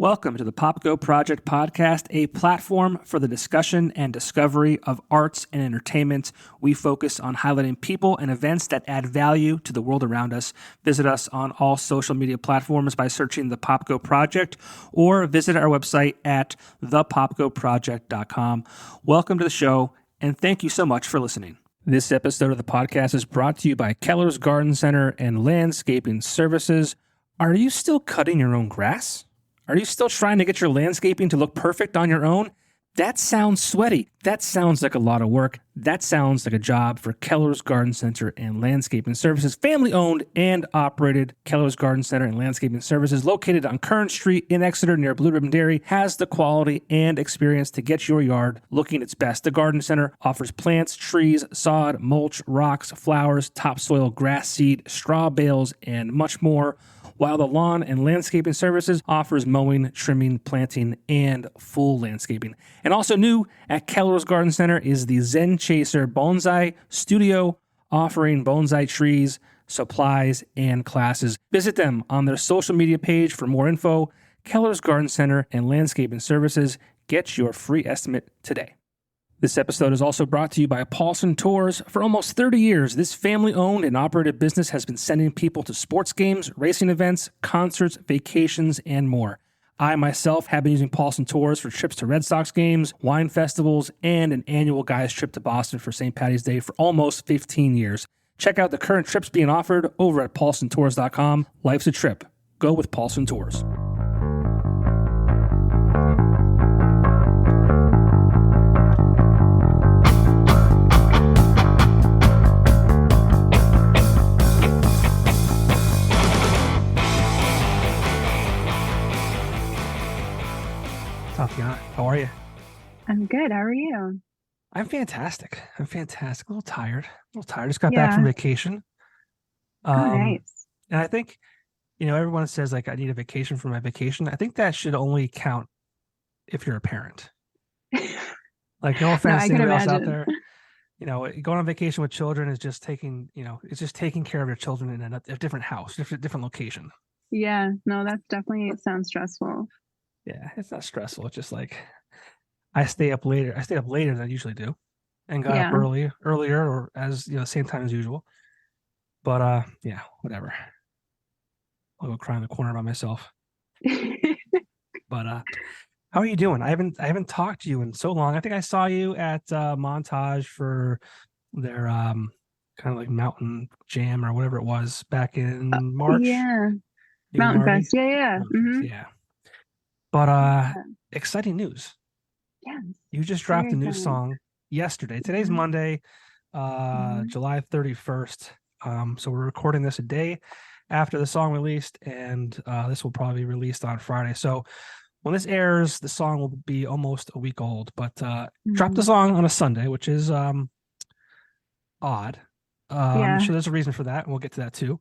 Welcome to the Popko Project Podcast, a platform for the discussion and discovery of arts and entertainment. We focus on highlighting people and events that add value to the world around us. Visit us on all social media platforms by searching the Popko Project or visit our website at thepopkoproject.com. Welcome to the show, and thank you so much for listening. This episode of the podcast is brought to you by Keller's Garden Center and Landscaping Services. Are you still cutting your own grass? Are you still trying to get your landscaping to look perfect on your own? That sounds sweaty. That sounds like a lot of work. That sounds like a job for Keller's Garden Center and Landscaping Services. Family owned and operated, Keller's Garden Center and Landscaping Services, located on Kern Street in Exeter near Blue Ribbon Dairy, has the quality and experience to get your yard looking its best. The Garden Center offers plants, trees, sod, mulch, rocks, flowers, topsoil, grass seed, straw bales, and much more, while the Lawn and Landscaping Services offers mowing, trimming, planting, and full landscaping. And also new at Keller's Garden Center is the Zen Chaser Bonsai Studio, offering bonsai trees, supplies, and classes. Visit them on their social media page for more info. Keller's Garden Center and Landscaping Services. Get your free estimate today. This episode is also brought to you by Paulson Tours. For almost 30 years, this family-owned and operated business has been sending people to sports games, racing events, concerts, vacations, and more. I myself have been using Paulson Tours for trips to Red Sox games, wine festivals, and an annual guys trip to Boston for St. Patty's Day for almost 15 years. Check out the current trips being offered over at paulsontours.com. Life's a trip. Go with Paulson Tours. Tatiana, how are you? I'm good. How are you? I'm fantastic. A little tired. Just got back from vacation. Nice. And I think, everyone says like I need a vacation for my vacation. I think that should only count if you're a parent. Like, no offense to anybody else out there. Going on vacation with children is just taking, it's just taking care of your children in a different house, different location. Yeah, no, that's definitely, it sounds stressful. Yeah, it's not stressful. It's just like I stayed up later than I usually do, and got up earlier, or as same time as usual. But whatever. I'll go cry in the corner by myself. But how are you doing? I haven't talked to you in so long. I think I saw you at Montage for their kind of like mountain jam or whatever it was back in March. Yeah, Mountain Fest. Yeah. Mm-hmm. Yeah. But exciting news. Yeah. You just dropped a new song yesterday. Today's Monday, July 31st. So we're recording this a day after the song released, and this will probably be released on Friday. So when this airs, the song will be almost a week old. But dropped the song on a Sunday, which is odd. I'm sure there's a reason for that, and we'll get to that too.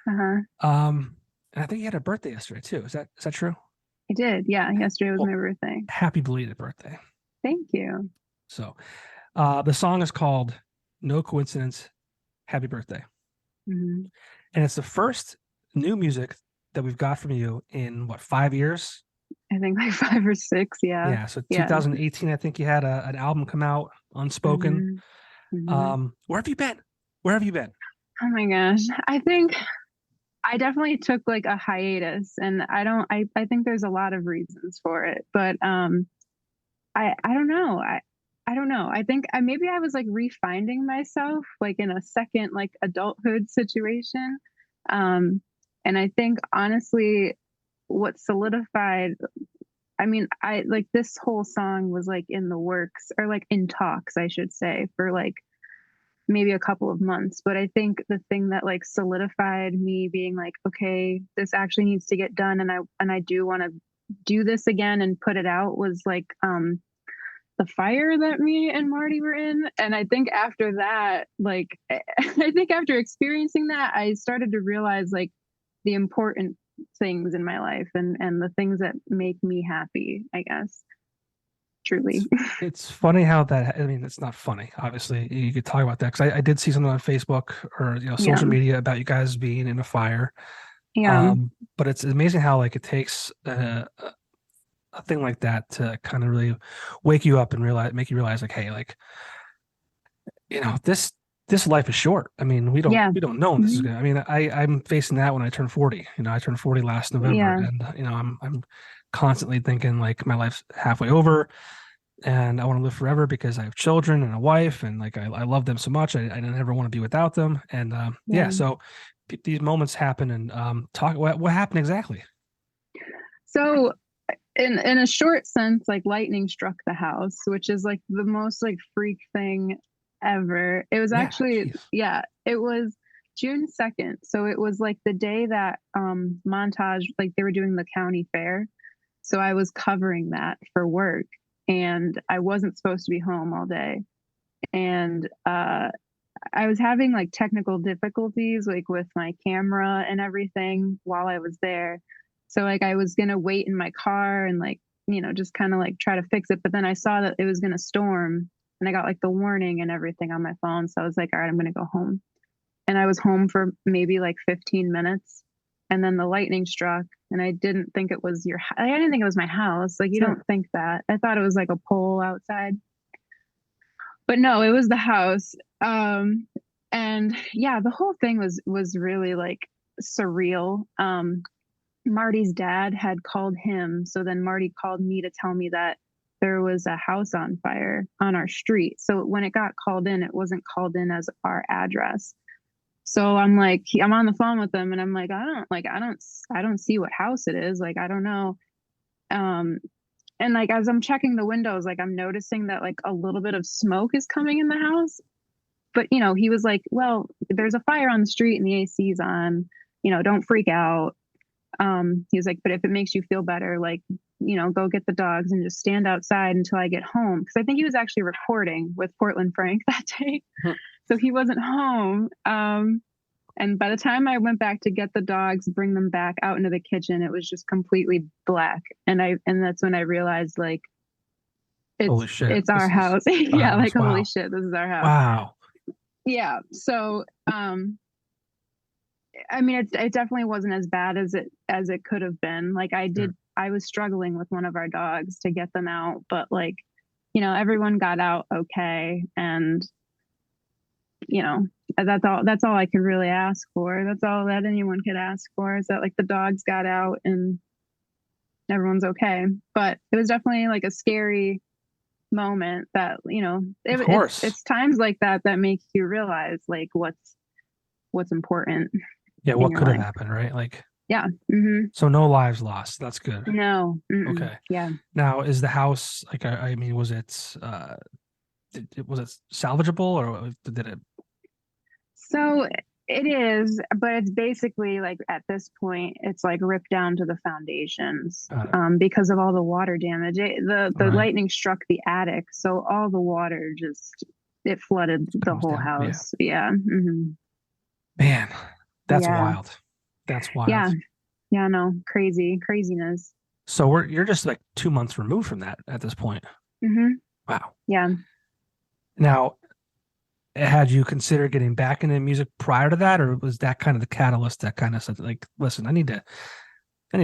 And I think you had a birthday yesterday too. Is that true? I did. Yeah. Yesterday was my birthday. Happy belated birthday. Thank you. So the song is called No Coincidence, Happy Birthday. And it's the first new music that we've got from you in 5 years? I think like 5 or 6. Yeah. Yeah. So 2018, I think you had an album come out, Unspoken. Where have you been? Oh my gosh. I think I definitely took like a hiatus, and I think there's a lot of reasons for it, but I don't know. I don't know. I think maybe I was like refinding myself, like in a second, like adulthood situation. And I think honestly, what solidified, I like this whole song was like in the works, or like in talks, I should say, for like maybe a couple of months. But I think the thing that like solidified me being like, okay, this actually needs to get done, and I do want to do this again and put it out, was like the fire that me and Marty were in. And I think after that, like I think after experiencing that, I started to realize like the important things in my life and the things that make me happy, I guess. Truly. It's funny how that, it's not funny. Obviously, you could talk about that, because I did see something on Facebook or social media about you guys being in a fire. Yeah. But it's amazing how like it takes a a thing like that to kind of really wake you up and make you realize like, hey, like, this life is short. I mean, we don't Yeah. know when this is Mhm. gonna. I mean, I'm facing that when I turn 40. I turned 40 last November, Yeah. and I'm constantly thinking like my life's halfway over, and I want to live forever because I have children and a wife, and like I love them so much. I never want to be without them, and yeah. Yeah. So these moments happen, and talk. What happened exactly? So in a short sense, like lightning struck the house, which is like the most like freak thing ever. It was Yeah, actually, jeez. yeah, it was June 2nd. So it was like the day that Montage, like they were doing the county fair. So I was covering that for work, and I wasn't supposed to be home all day. And I was having like technical difficulties like with my camera and everything while I was there. So like I was gonna wait in my car and like, just kind of like try to fix it. But then I saw that it was gonna storm, and I got like the warning and everything on my phone. So I was like, all right, I'm gonna go home. And I was home for maybe like 15 minutes. And then the lightning struck, and I didn't think it was I didn't think it was my house. Like you Sure. don't think that. I thought it was like a pole outside. But no, it was the house. And yeah, the whole thing was really like surreal. Marty's dad had called him, so then Marty called me to tell me that there was a house on fire on our street. So when it got called in, it wasn't called in as our address. So I'm like, I'm on the phone with them, and I'm like, I don't see what house it is. Like, I don't know. Um, and like as I'm checking the windows, like I'm noticing that like a little bit of smoke is coming in the house. But he was like, well, there's a fire on the street and the AC's on, don't freak out. He was like, but if it makes you feel better, like, go get the dogs and just stand outside until I get home. Because I think he was actually recording with Portland Frank that day. Mhm. So he wasn't home. And by the time I went back to get the dogs, bring them back out into the kitchen, it was just completely black. And that's when I realized like Holy shit. it's our This is house. our Yeah, like house. holy Wow. shit, this is our house. Wow. Yeah. So I mean it definitely wasn't as bad as it could have been. Like Sure. I was struggling with one of our dogs to get them out, but like, everyone got out okay. And that's all I could really ask for. That's all that anyone could ask for, is that like the dogs got out and everyone's okay. But it was definitely like a scary moment that, Of course. it's times like that that make you realize like what's important Yeah, in what your could have life. happened, right? Like, Yeah. Mm-hmm. so no lives lost. That's good. No. Mm-mm. Okay. Yeah. Now, is the house like? I mean, was it salvageable, or did it? So it is, but it's basically like at this point, it's like ripped down to the foundations, Uh, because of all the water damage. The right. lightning struck the attic, so all the water just it flooded the Comes whole down. Yeah. house. Yeah. Mm-hmm. Man, that's Yeah. wild. That's Yeah. wild. Yeah. No, craziness. So you're just like 2 months removed from that at this point. Mm-hmm. Wow. Yeah. Now, had you considered getting back into music prior to that, or was that kind of the catalyst that kind of said, like, listen, I need to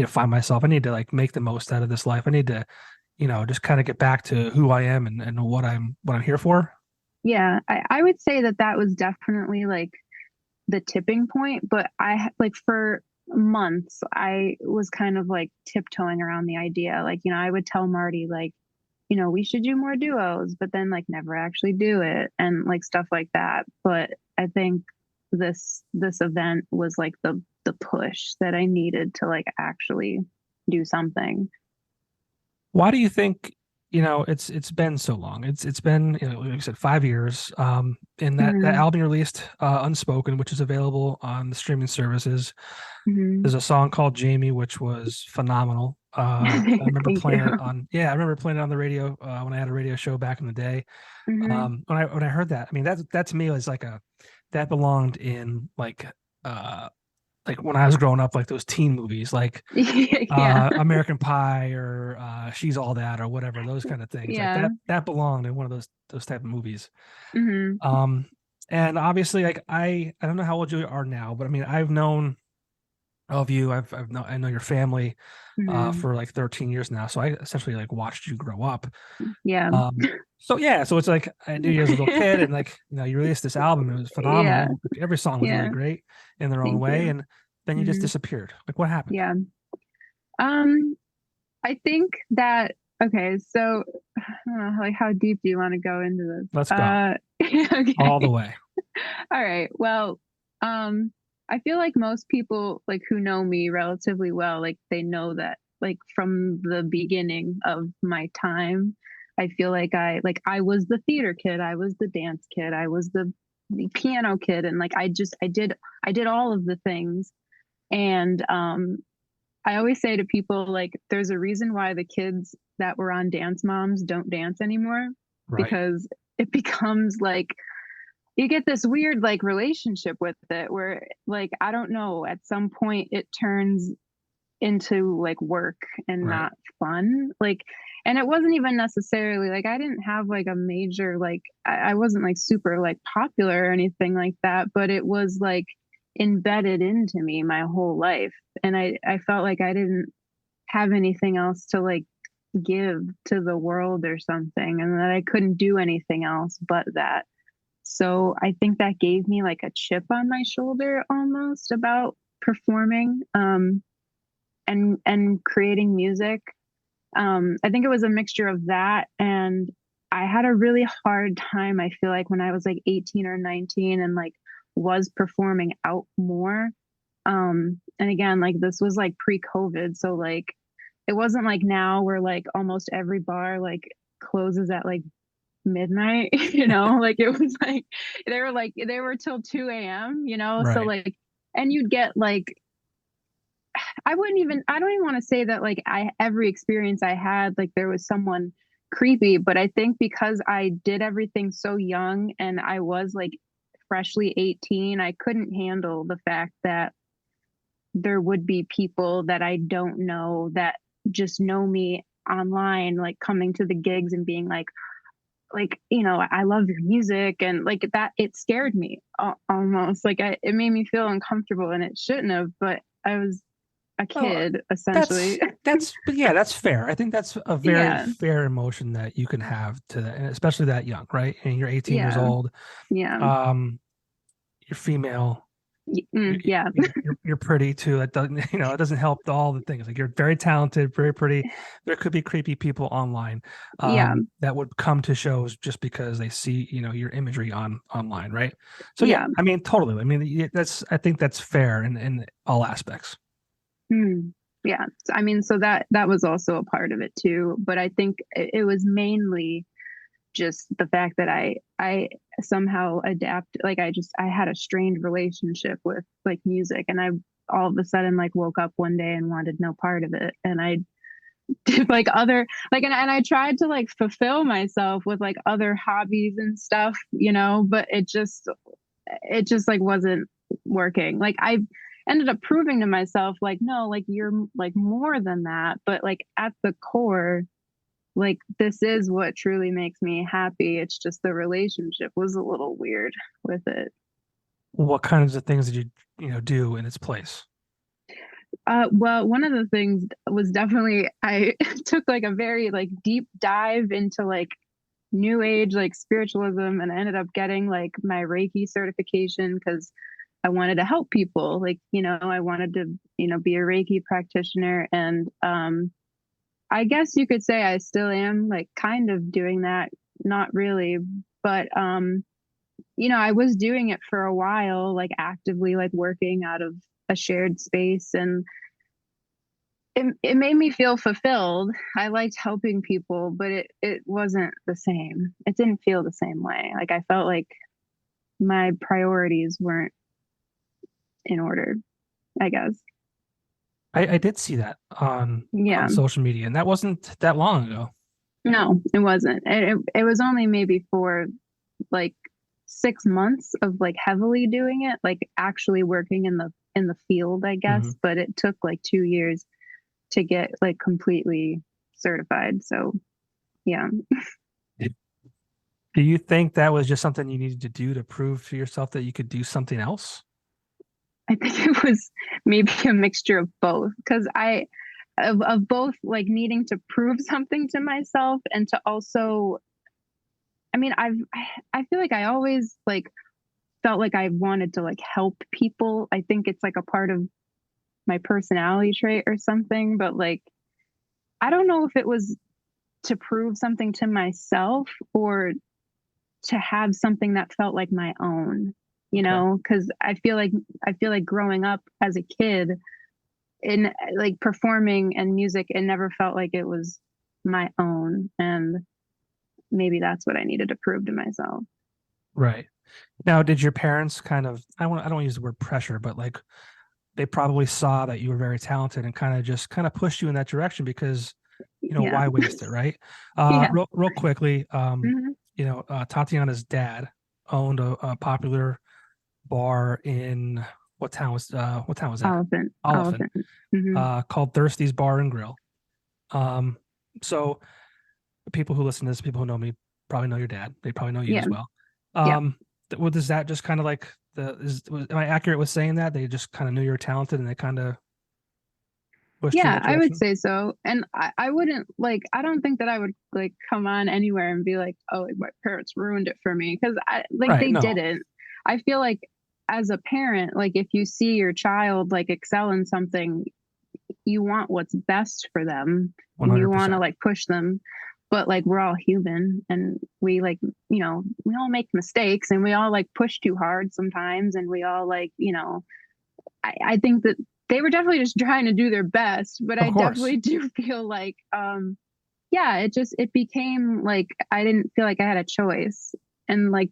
find myself. I need to like make the most out of this life. I need to, just kind of get back to who I am and what I'm here for. Yeah. I would say that was definitely like the tipping point, but like for months I was kind of like tiptoeing around the idea. Like, I would tell Marty like, we should do more duos, but then like never actually do it and like stuff like that. But I think this event was like the push that I needed to like actually do something. Why do you think, it's been so long? It's been, like I said, 5 years. And that Mm-hmm. album you released, Unspoken, which is available on the streaming services. Mm-hmm. There's a song called Jamie, which was phenomenal. I remember Thank playing it you. on, yeah, I remember playing it on the radio when I had a radio show back in the day. Mm-hmm. When I heard that, I mean, that to me was that belonged in like when I was growing up, like those teen movies, like Yeah. American Pie or She's All That or whatever, those kind of things. Like Yeah. that belonged in one of those type of movies. Mm-hmm. Um, and obviously, like I don't know how old you are now, but I mean, I've known of you. I know your family Mhm. for like 13 years now. So I essentially like watched you grow up. Yeah. So yeah, so it's like I knew you as a little kid, and like you released this album. It was Yeah. phenomenal. Like, every song was really Yeah. great in their own Thank way, you. and then you just Hmm. disappeared. Like, what happened? Yeah. Um, I think that okay, so I don't know, like how deep do you want to go into this? Let's go all the Okay. way. All right. Well, I feel like most people like who know me relatively well, like they know that like from the beginning of my time, I feel like I was the theater kid, I was the dance kid, I was the piano kid, and like I did all of the things. And I always say to people like there's a reason why the kids that were on Dance Moms don't dance anymore, Right. because it becomes like you get this weird like relationship with it where like I don't know, at some point it turns into like work and Right. not fun. Like, and it wasn't even necessarily like I didn't have like a major like I wasn't like super like popular or anything like that, but it was like embedded into me my whole life. And I felt like I didn't have anything else to like give to the world or something, and that I couldn't do anything else but that. So I think that gave me like a chip on my shoulder almost about performing, and creating music. I think it was a mixture of that, and I had a really hard time, I feel like, when I was like 18 or 19 and like was performing out more. And again, like this was like pre-COVID, so like it wasn't like now where like almost every bar like closes at like midnight, like it was like they were till 2 a.m., so Right. like, and you'd get like I don't even want to say that like every experience I had like there was someone creepy, but I think because I did everything so young and I was like freshly 18, I couldn't handle the fact that there would be people that I don't know that just know me online, like coming to the gigs and being like, I love your music, and like that it scared me almost like it made me feel uncomfortable, and it shouldn't have, but I was a Well, kid essentially. but yeah, that's fair. I think that's a very Yeah. fair emotion that you can have to that, and especially that young, right? And you're 18 years Yeah. old. Yeah. Um, you're female. Yeah. You're pretty too. That doesn't, it doesn't help all the things. Like you're very talented, very pretty. There could be creepy people online, Yeah. that would come to shows just because they see, your imagery online, right? So yeah, Yeah. I mean, totally. I mean, I think that's fair in all aspects. Mm. Yeah. I mean, so that was also a part of it too, but I think it was mainly just the fact that I somehow adapt like I had a strained relationship with like music, and I all of a sudden like woke up one day and wanted no part of it, and I did like other like and I tried to like fulfill myself with like other hobbies and stuff, but it just like wasn't working. Like I ended up proving to myself like no, like you're like more than that, but like at the core, like this is what truly makes me happy. It's just the relationship was a little weird with it. What kinds of things did do in its place? Well, one of the things was definitely I took like a very like deep dive into like new age like spiritualism, and I ended up getting like my Reiki certification because I wanted to help people. Like, I wanted to, be a Reiki practitioner. And I guess you could say I still am like kind of doing that. Not really, but I was doing it for a while, like actively like working out of a shared space, and it made me feel fulfilled. I liked helping people, but it wasn't the same. It didn't feel the same way. Like I felt like my priorities weren't in order, I guess. I did see that on Yeah. social media, and that wasn't that long ago. No, it wasn't. It was only maybe for like 6 months of like heavily doing it, like actually working in the field, I Hmm. guess. But it took like 2 years to get like completely certified. So yeah. Do you think that was just something you needed to do to prove to yourself that you could do something else? I think it was maybe a mixture of both, because of both, like needing to prove something to myself and to also, I mean, I feel like I always like felt like I wanted to like help people. I think it's like a part of my personality trait or something, but like I don't know if it was to prove something to myself or to have something that felt like my own, Okay. because I feel like growing up as a kid in like performing and music, it never felt like it was my own. And maybe that's what I needed to prove to myself. Right. Now, did your parents kind of, I don't use the word pressure, but like they probably saw that you were very talented and kind of pushed you in that direction because, Yeah. why waste it, right? Yeah. Real quickly, Hmm. Tatiana's dad owned a popular bar in what town was that? Oliphant, Elephant. Hmm. called Thirsty's Bar and Grill. Um, so people who listen to this, people who know me, probably know your dad. They probably know you Yeah. as well. Yep. Does that just kind of like am I accurate with saying that they just kind of knew you were talented and they kind of pushed you in Yeah, that I would direction? say so. And I wouldn't like, I don't think that I would like come on anywhere and be like, oh, like, my parents ruined it for me. Cause Right. they No. didn't. I feel like as a parent, like if you see your child like excel in something, you want what's best for them and you want to 100%. like push them. But like we're all human and we like, we all make mistakes and we all like push too hard sometimes and we all like, I think that they were definitely just trying to do their best, but Of I course. definitely do feel like, yeah, it became like I didn't feel like I had a choice. And like,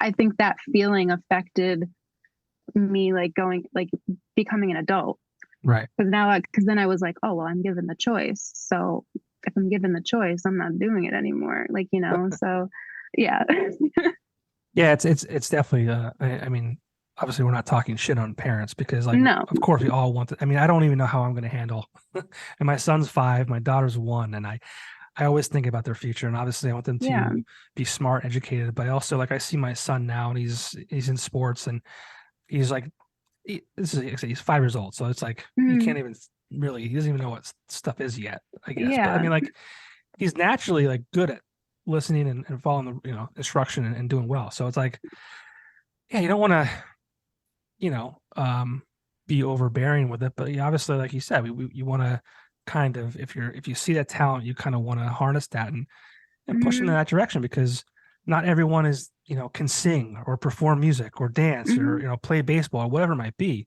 I think that feeling affected me, like going, like becoming an adult. Right. Because then I was like, oh, well, I'm given the choice. So if I'm given the choice, I'm not doing it anymore. Like, so yeah. Yeah, it's definitely I mean, obviously we're not talking shit on parents because like No. of course we all want to, I mean, I don't even know how I'm going to handle and my son's 5, my daughter's 1, and I always think about their future and obviously I want them Yeah. to be smart, educated, but I also like I see my son now and he's in sports and he's like he's 5 years old, so it's like you Mhm. can't even really he doesn't even know what stuff is yet, I guess. But I Yeah. mean like he's naturally like good at listening and following the instruction and doing well. So it's like yeah, you don't want to, you know, be overbearing with it, but obviously, like you said, you want to kind of, if you see that talent, you kind of want to harness that and push them in Hmm. that direction because not everyone is, can sing or perform music or dance or, Hmm. play baseball or whatever it might be.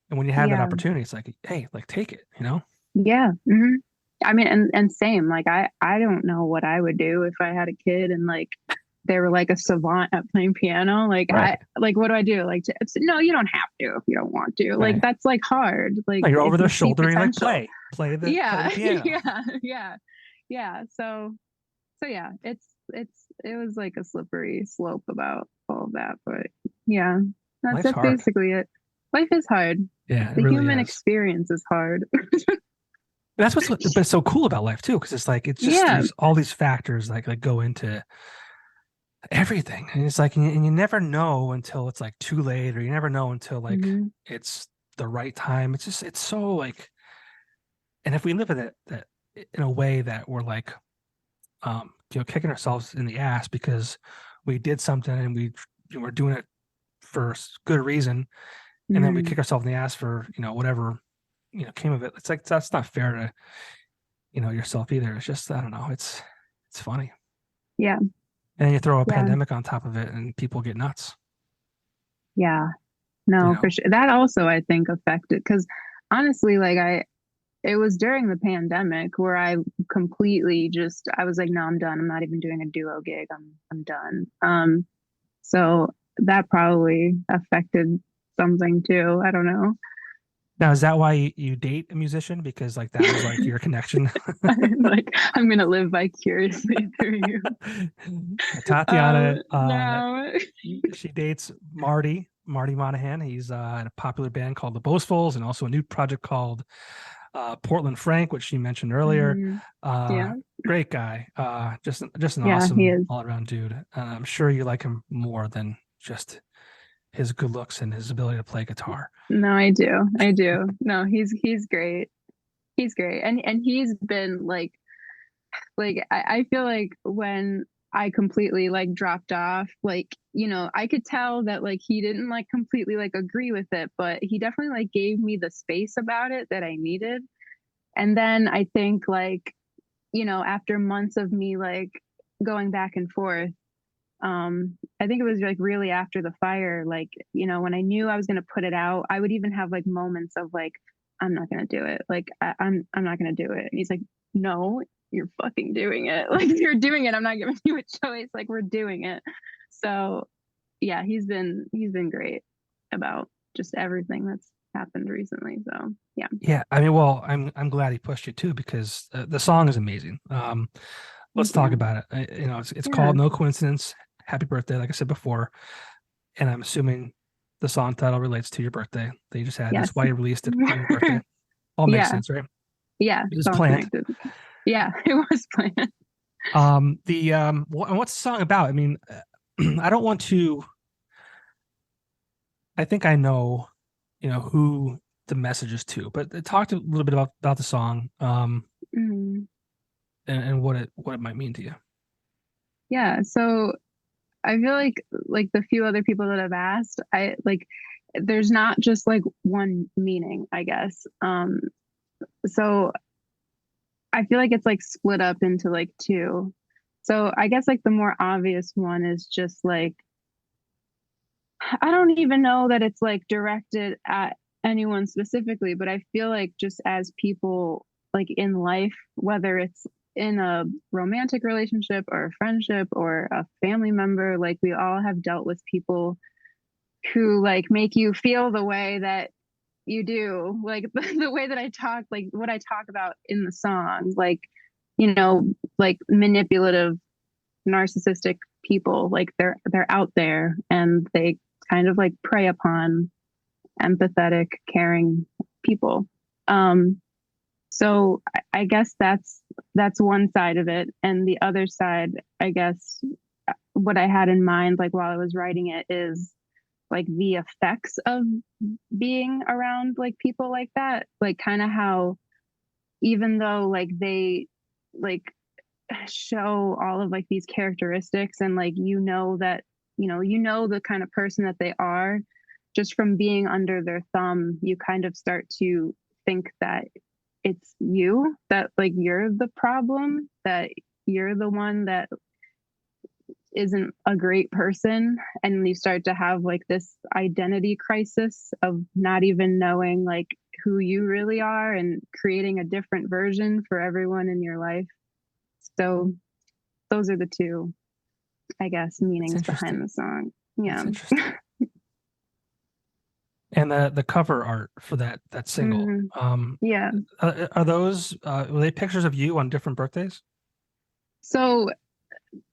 And when you have that Yeah. opportunity, it's like, hey, like take it. Yeah. Hmm. I mean, and same, like I don't know what I would do if I had a kid and like they were like a savant at playing piano. Like Right. what do I do? Like, no, you don't have to if you don't want to. Like, Right. that's like hard. Like, No, you're if over their you see shoulder and you're like, potential. play the Yeah. piano. Yeah. Yeah. Yeah. So yeah, it was like a slippery slope about all of that. But yeah, Life's that's hard. basically it. Life is hard. Yeah, it The really human is. experience is hard. That's but it's so cool about life too, because it's like it's just Yeah. there's all these factors like go into everything, and it's like and you never know until it's like too late, or you never know until like Hmm. it's the right time. It's just it's so like, and if we live in it that in a way that we're like kicking ourselves in the ass because we did something and we're doing it for good reason, and then we Hmm. kick ourselves in the ass for whatever came of it. It's like that's not fair to yourself either. It's just I don't know. It's funny. Yeah. And then you throw a Yeah. pandemic on top of it, and people get nuts. Yeah. You No, know, for sure. That also I think affected because honestly, like it was during the pandemic where I completely just I was like, no, I'm done. I'm not even doing a duo gig. I'm done. So that probably affected something too. I don't know. now is that why you date a musician because like that was like your connection? I'm like, I'm gonna live vicariously through you. Tatiana, No. she dates Marty Monahan. He's in a popular band called the Boastfuls, and also a new project called Portland Frank, which she mentioned earlier. Mhm. Uh, Yeah. Great guy. Just an Yeah, he awesome is. all around dude. I'm sure you like him more than just his good looks and his ability to play guitar. No, I do. I do. No, he's great. He's great. And he's been I feel like when I completely like dropped off, like, you know, I could tell that like he didn't like completely like agree with it, but he definitely like gave me the space about it that I needed. And then I think like, you know, after months of me like going back and forth, I think it was like really after the fire, like, you know, when I knew I was gonna put it out, I would even have like moments of like, I'm not gonna do it. Like I'm not gonna do it. And he's like, no, you're fucking doing it. Like if you're doing it, I'm not giving you a choice. Like we're doing it. So yeah, he's been great about just everything that's happened recently. So yeah. Yeah, I mean, well, I'm glad he pushed you too because the song is amazing. Let's Thank talk you. about it. You know, it's Yeah. called No Coincidence. Happy birthday, like I said before, and I'm assuming the song title relates to your birthday that you just had. Yes. That's why you released it on your birthday. All makes Yeah. sense, right? Yeah. It It's was all planned. connected. Yeah, it was planned. What's the song about? I mean, I don't want to. I think I know, you know, who the message is to, but talk a little bit about the song, Mm. and what it might mean to you. Yeah. So I feel like the few other people that I've asked, I like there's not just like one meaning, I guess. So I feel like it's like split up into like two. So I guess like the more obvious one is just like I don't even know that it's like directed at anyone specifically, but I feel like just as people like in life, whether it's in a romantic relationship or a friendship or a family member, like we all have dealt with people who like make you feel the way that you do, like the way that I talk, like what I talk about in the song, like, you know, like manipulative, narcissistic people, like they're out there and they kind of like prey upon empathetic, caring people. Um, so I guess that's one side of it, and the other side, I guess, what I had in mind, like while I was writing it, is like the effects of being around like people like that, like kind of how even though like they like show all of like these characteristics and like that you know the kind of person that they are just from being under their thumb, you kind of start to think that it's you, that like you're the problem, that you're the one that isn't a great person, and you start to have like this identity crisis of not even knowing like who you really are and creating a different version for everyone in your life. So those are the two, I guess, That's meanings behind interesting. the song. That's Yeah. interesting. And the cover art for that single, Hmm. Yeah. are those were they pictures of you on different birthdays? So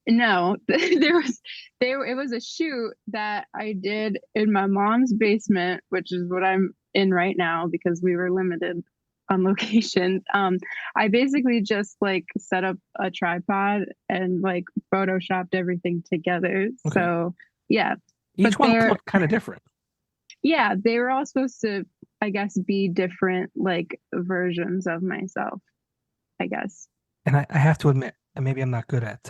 no, it was a shoot that I did in my mom's basement, which is what I'm in right now because we were limited on location. I basically just like set up a tripod and like photoshopped everything together. Okay. So yeah, but Each one looked kind of different. yeah, they were all supposed to, I guess, be different like versions of myself, I guess. And I have to admit, and maybe I'm not good at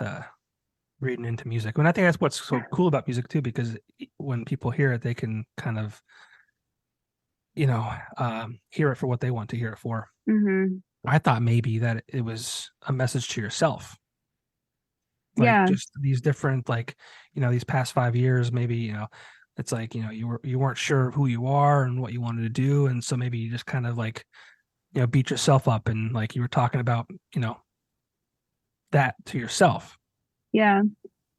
reading into music. And I think that's what's so cool about music too, because when people hear it, they can kind of, you know, hear it for what they want to hear it for. Hmm. I thought maybe that it was a message to yourself, like Yeah. just these different, like, you know, these past 5 years, maybe, you know, it's like, you know, you weren't sure who you are and what you wanted to do, and so maybe you just kind of like, you know, beat yourself up, and like you were talking about, you know, that to yourself. Yeah.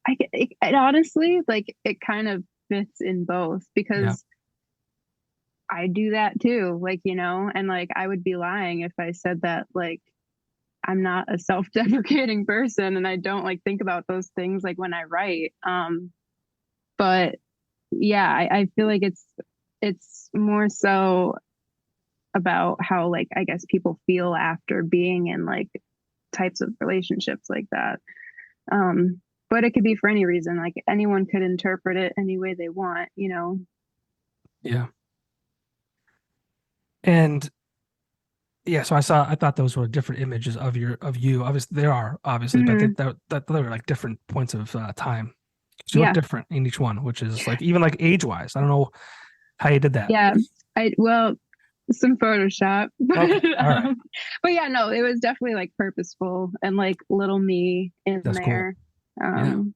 It honestly, like, it kind of fits in both Yeah. because I do that too. Like, you know, and like, I would be lying if I said that, like, I'm not a self deprecating person and I don't like think about those things like when I write. But yeah, I feel like it's more so about how like I guess people feel after being in like types of relationships like that. Um, but it could be for any reason. Like anyone could interpret it any way they want, you know. Yeah. And yeah, so I thought those were different images of you. Obviously, they are obviously, but Hmm. that they were like different points of time. So you look Yeah. different in each one, which is like even like age wise. I don't know how you did that. Yeah. Well, some Photoshop, Okay, all right, but yeah, no, it was definitely like purposeful and like little me in that's cool. there. Yeah. Um,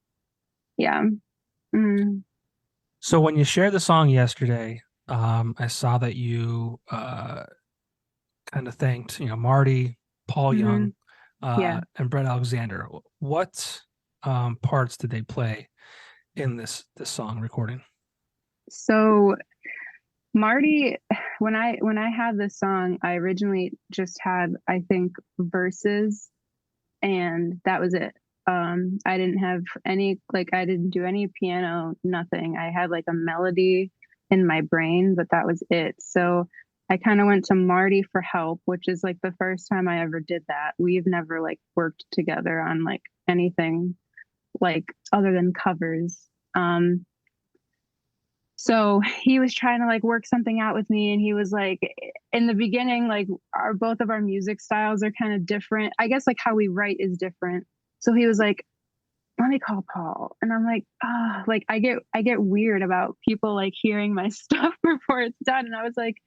yeah. Mm, So when you shared the song yesterday, I saw that you kind of thanked, Marty, Paul hmm. Young, Yeah. and Brett Alexander. What parts did they play in this song recording? So Marty, when I had this song, I originally just had, I think, verses, and that was it. I didn't have any, like, I didn't do any piano, nothing. I had like a melody in my brain, but that was it. So I kind of went to Marty for help, which is like the first time I ever did that. We've never like worked together on like anything like other than covers. So he was trying to like work something out with me, and he was like, in the beginning, like our both of our music styles are kind of different. I guess like how we write is different. So he was like, let me call Paul. And I'm like, ah, like I get weird about people like hearing my stuff before it's done. And I was like,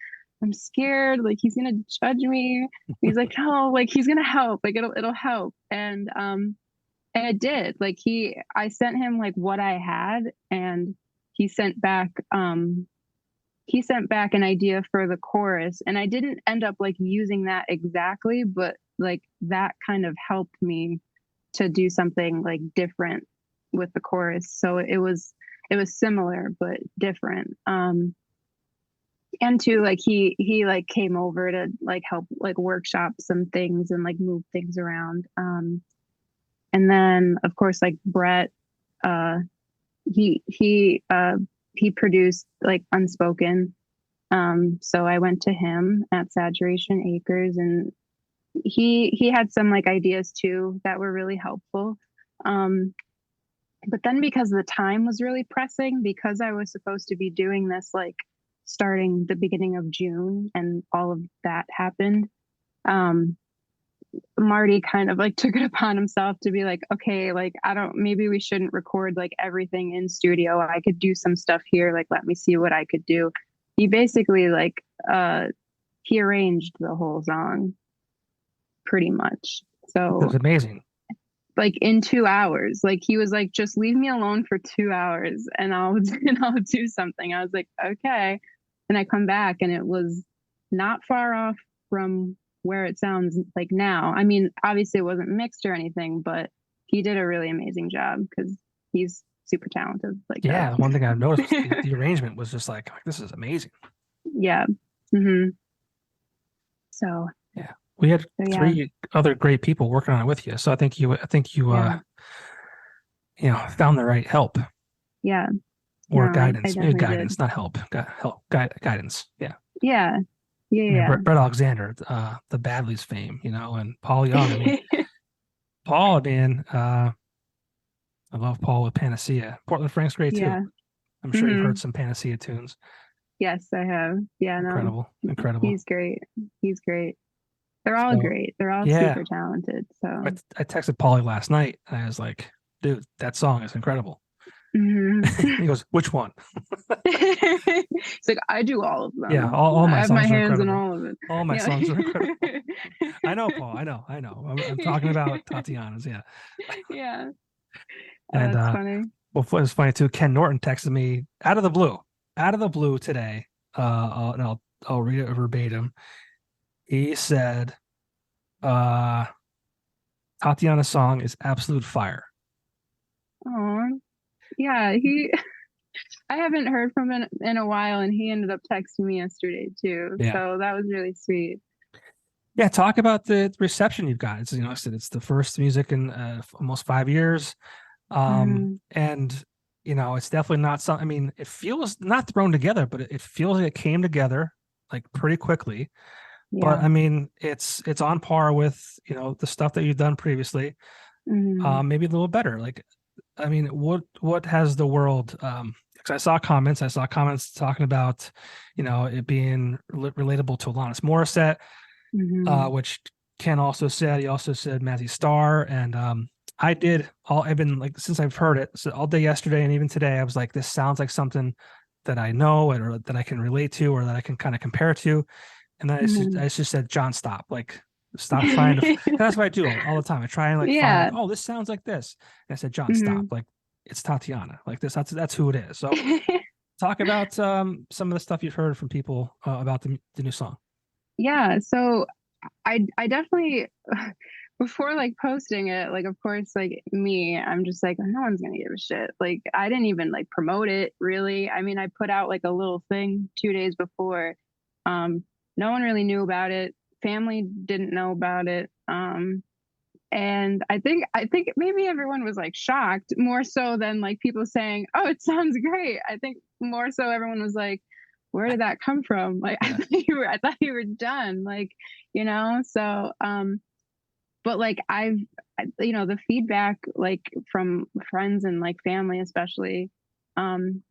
I'm scared, like he's gonna judge me. And he's like, no, like he's gonna help, like it'll help. And it did. Like I sent him like what I had, and he sent back he sent back an idea for the chorus, and I didn't end up like using that exactly, but like that kind of helped me to do something like different with the chorus. So it was similar but different. And too, like he like came over to like help like workshop some things and like move things around. And then of course like Brett, uh he produced like Unspoken. So I went to him at Saturation Acres, and he had some like ideas too that were really helpful. Um, but then because the time was really pressing, because I was supposed to be doing this like starting the beginning of June, and all of that happened, um, Marty kind of like took it upon himself to be like, okay, like I don't, maybe we shouldn't record like everything in studio. I could do some stuff here. Like, let me see what I could do. He basically like, he arranged the whole song pretty much. It was So amazing. like in 2 hours, like he was like, just leave me alone for 2 hours and I'll, and I'll do something. I was like, okay. And I come back and it was not far off from where it sounds like now. I mean, obviously it wasn't mixed or anything, but he did a really amazing job because he's super talented like that. Yeah, one thing I've noticed was the arrangement was just like this is amazing. Yeah. Hmm. So, Yeah, we had so yeah. three other great people working on it with you, so Yeah. found the right help Yeah. or No, I guidance, maybe definitely guidance, did. not help, guidance. Yeah, Yeah. Yeah. I mean Yeah. Brett Alexander, the Badleys fame, and Paul Young. I mean Paul, man, I love Paul with Panacea. Portland Frank's great too. Yeah. I'm sure you've heard Hmm. some Panacea tunes. Yes, I have. Yeah, no, Incredible, incredible. he's great. He's great. They're all So great. They're all yeah, super talented. So, I texted Paulie last night and I was like, dude, that song is incredible. mhm. He goes, which one? It's like I do all of Yeah, them. all I my have my songs are hands in incredible. all of it. All my Yeah. songs are incredible. I know, Paul. I know. I'm talking about Tatiana's. Yeah. Yeah. Oh, And that's funny. well, it was funny too. Ken Norton texted me out of the blue today. And I'll read it verbatim. He said, Tatiana's song is absolute fire. Oh, yeah. I haven't heard from him in a while, and he ended up texting me yesterday too. Yeah. So that was really sweet. Yeah, talk about the reception you've got. I said it's the first music in almost 5 years. Mhm. And it's definitely not something. I mean, it feels not thrown together, but it feels like it came together like pretty quickly. But Yeah. I mean, it's on par with the stuff that you've done previously. Mhm. Maybe a little better. Like, I mean, what has the world because I saw comments talking about, it being relatable to Alanis Morissette, which Ken also said. He also said Mazzy Star, and I've been like, since I've heard it, so all day yesterday and even today, I was like, this sounds like something that I know or that I can relate to or that I can kind of compare to. And then I just said, John, stop. Like, stop trying to. That's what I do all the time. I try and find, oh, this sounds like this. And I said, John, stop. Like, it's Tatiana. Like this. That's who it is. So talk about some of the stuff you've heard from people about the new song. Yeah. So I definitely, before like posting it, like, of course, like me, I'm just like, no one's gonna give a shit. Like, I didn't even like promote it really. I mean, I put out like a little thing 2 days before. No one really knew about it. Family didn't know about it. And I think maybe everyone was like shocked more so than like people saying, oh, it sounds great. I think more so everyone was like, where did that come from? Like, I thought you were done. Like, so, but like the feedback like from friends and like family, especially, I'm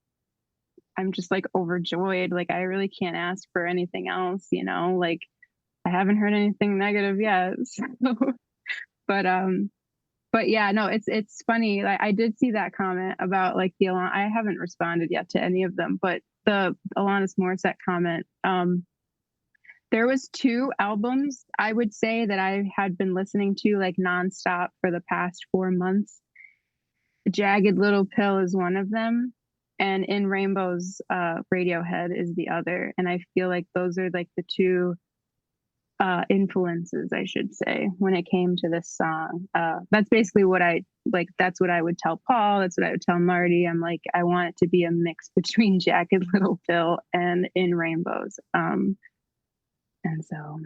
just like overjoyed. Like, I really can't ask for anything else, like I haven't heard anything negative yet. So, but yeah, no, it's funny. Like, I did see that comment about like I haven't responded yet to any of them, but the Alanis Morissette comment, there was 2 albums I would say that I had been listening to like nonstop for the past 4 months. Jagged Little Pill is one of them, and In Rainbow's Radiohead is the other. And I feel like those are like the 2 influences, I should say, when it came to this song. That's basically what I like. That's what I would tell Paul. That's what I would tell Marty. I'm like, I want it to be a mix between Jagged Little Pill and In Rainbows. And so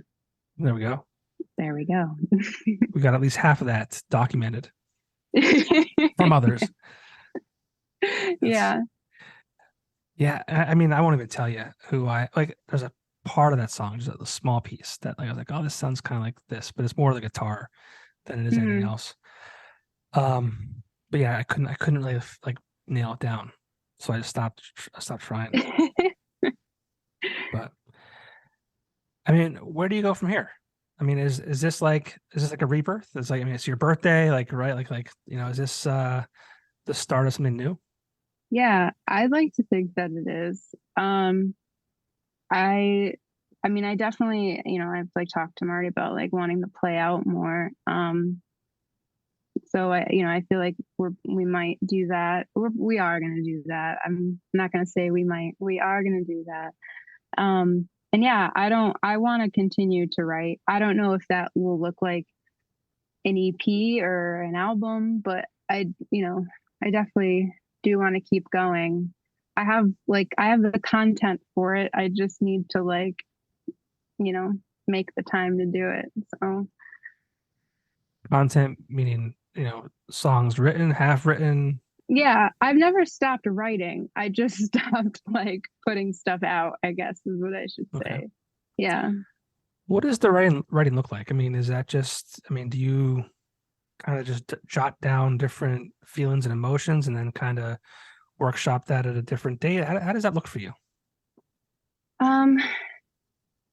there we go. We got at least half of that documented from others. Yeah. I mean, I won't even tell you who I like. There's a part of that song, just a small piece that like I was like, oh, this sounds kind of like this, but it's more the guitar than it is anything else. But yeah, I couldn't really like nail it down, so I just stopped trying. But I mean, where do you go from here? I mean, is this like a rebirth? It's like, I mean, it's your birthday, like, right? Like, is this the start of something new? Yeah, I'd like to think that it is. I mean, I definitely, I've like talked to Marty about like wanting to play out more. So I feel like we might do that. We are going to do that. I'm not going to say we might. We are going to do that. And yeah, I want to continue to write. I don't know if that will look like an EP or an album, but I definitely do want to keep going. I have the content for it. I just need to like, make the time to do it. So content meaning, songs written, half written. Yeah, I've never stopped writing. I just stopped like putting stuff out, I guess is what I should say. Okay. Yeah. What does the writing look like? I mean, is that just, do you kind of just jot down different feelings and emotions and then kind of workshop that at a different date? How does that look for you?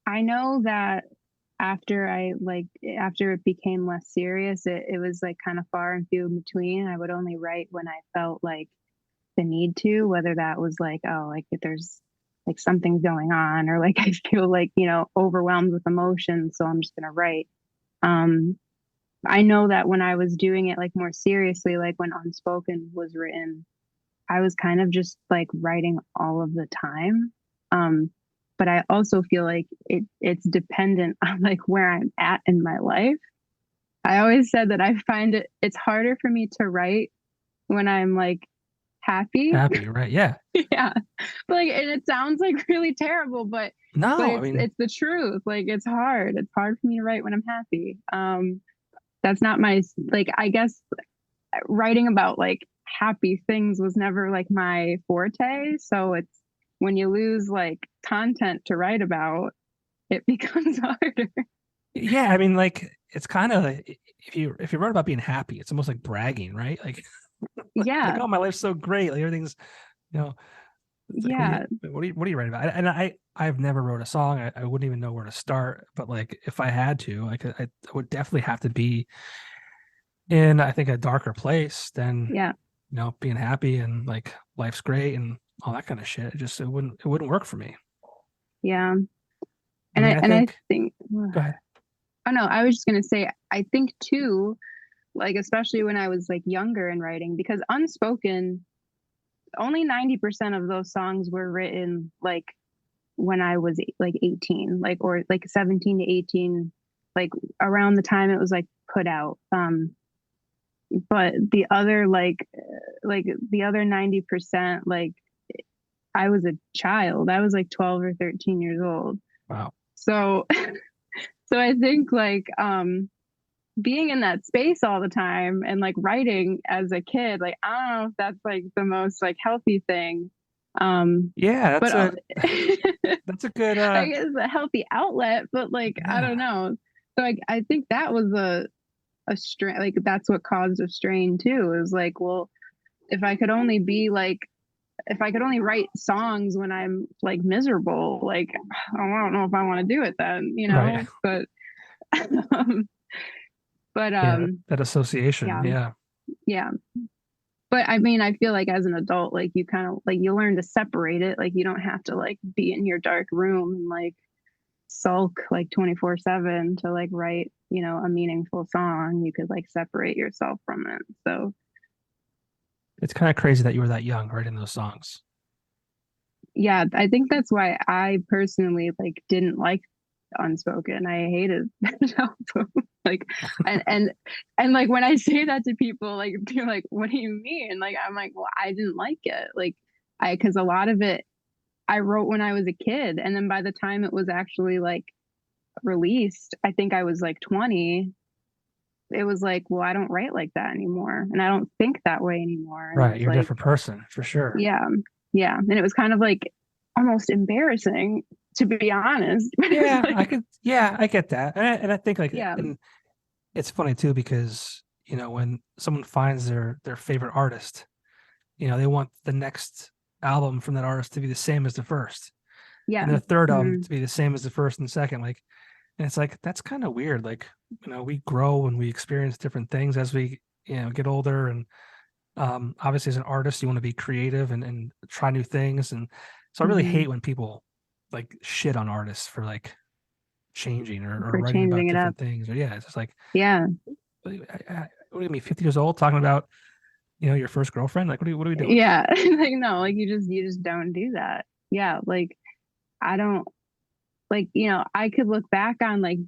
I know that after it became less serious, it was like kind of far and few in between. I would only write when I felt like the need to, whether that was like, oh, like if there's like something going on, or like I feel like, overwhelmed with emotion, so I'm just gonna write. I know that when I was doing it like more seriously, like when Unspoken was written, I was kind of just like writing all of the time. But I also feel like it's dependent on like where I'm at in my life. I always said that I find it's harder for me to write when I'm like happy. Happy, right? Yeah. Yeah. But like, and it sounds like really terrible, but it's the truth. Like, it's hard. It's hard for me to write when I'm happy. That's not my, like, I guess writing about like happy things was never like my forte. So it's, when you lose like content to write about, it becomes harder. Yeah, I mean, like, it's kind of if you wrote about being happy, it's almost like bragging, right? Like, yeah, like, oh, my life's so great, like everything's, It's like, Yeah. what do you write about? And I've never wrote a song. I wouldn't even know where to start. But like, if I had to, I would definitely have to be in, I think, a darker place than, Yeah. being happy and like life's great and all that kind of shit. It wouldn't work for me. Yeah. I mean, I think, go ahead. oh no, I was just gonna say, I think too, like especially when I was like younger and writing, because Unspoken, only 90% of those songs were written like when I was like 18, like or like 17 to 18, like around the time it was like put out. But the other like the other 90%, like I was a child. I was like 12 or 13 years old. Wow. So so I think like being in that space all the time and like writing as a kid, like I don't know if that's like the most like healthy thing. Yeah, But that's a good I guess a healthy outlet, but like I don't know. So I think that was a strain, like that's what caused a strain too. It was like, well, if I could only be like if I could only write songs when I'm like miserable, like I don't know if I want to do it then, right. But um, but Yeah, that association. yeah, Yeah. yeah. But I mean, I feel like as an adult, like you kind of like you learn to separate it. Like you don't have to like be in your dark room and like sulk like 24/7 to like write, a meaningful song. You could like separate yourself from it. So It's kind of crazy that you were that young writing those songs. yeah, I think that's why I personally like didn't like Unspoken. I hated that album. Like and like when I say that to people, like they're like, what do you mean? Like I'm like, well, I didn't like it. Like because a lot of it I wrote when I was a kid. And then by the time it was actually like released, I think I was like 20. It was like, well, I don't write like that anymore. And I don't think that way anymore. And it Right. was You're a like, different person for sure. yeah, yeah. And it was kind of like almost embarrassing, to be honest. Yeah, Like, I get that. And I think like, yeah. and it's funny too, because, when someone finds their favorite artist, they want the next album from that artist to be the same as the first. Yeah. And the third album Mm-hmm. to be the same as the first and second. Like, and it's like, that's kind of weird. Like, we grow and we experience different things as we, get older. And obviously as an artist, you want to be creative and try new things. And so I really Mm-hmm. hate when people like shit on artists for like changing or For writing about changing it up. different things. Or yeah, it's just like, Yeah. what do you mean, 50 years old talking about, your first girlfriend? Like, what are we doing? Yeah. Like, no, like you just don't do that. Yeah. Like, I don't like, I could look back on like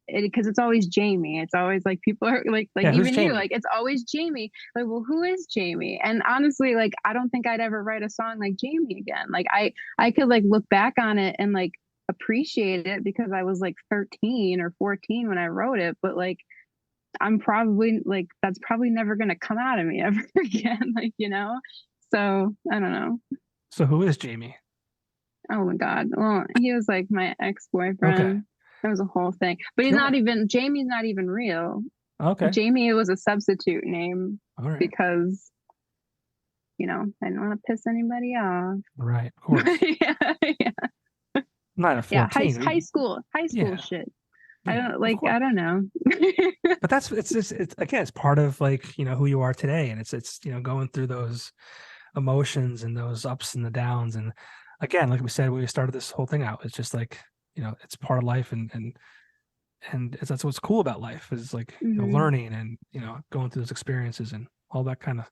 it because it's always Jamie. It's always like people are like Yeah, who's even you, Jamie? like it's always Jamie. Like, well, who is Jamie? And honestly, like I don't think I'd ever write a song like Jamie again. Like I could like look back on it and like appreciate it because I was like 13 or 14 when I wrote it, but like I'm probably like that's probably never gonna come out of me ever again. Like, So I don't know. So who is Jamie? Oh my God. Well, he was like my Okay. ex-boyfriend. That was a whole thing. But Sure. Jamie's not even real. Okay. Jamie was a substitute name All right. because, I didn't want to piss anybody off. Right. Of course. Yeah, yeah. Not at Yeah, 14. high school Yeah. shit. Yeah. I don't know. But it's again, it's part of like, who you are today. And it's, going through those emotions and those ups and the downs. And again, like we said, when we started this whole thing out, it's just like, it's part of life. And that's what's cool about life is like, Hmm. learning and, going through those experiences and all that kind of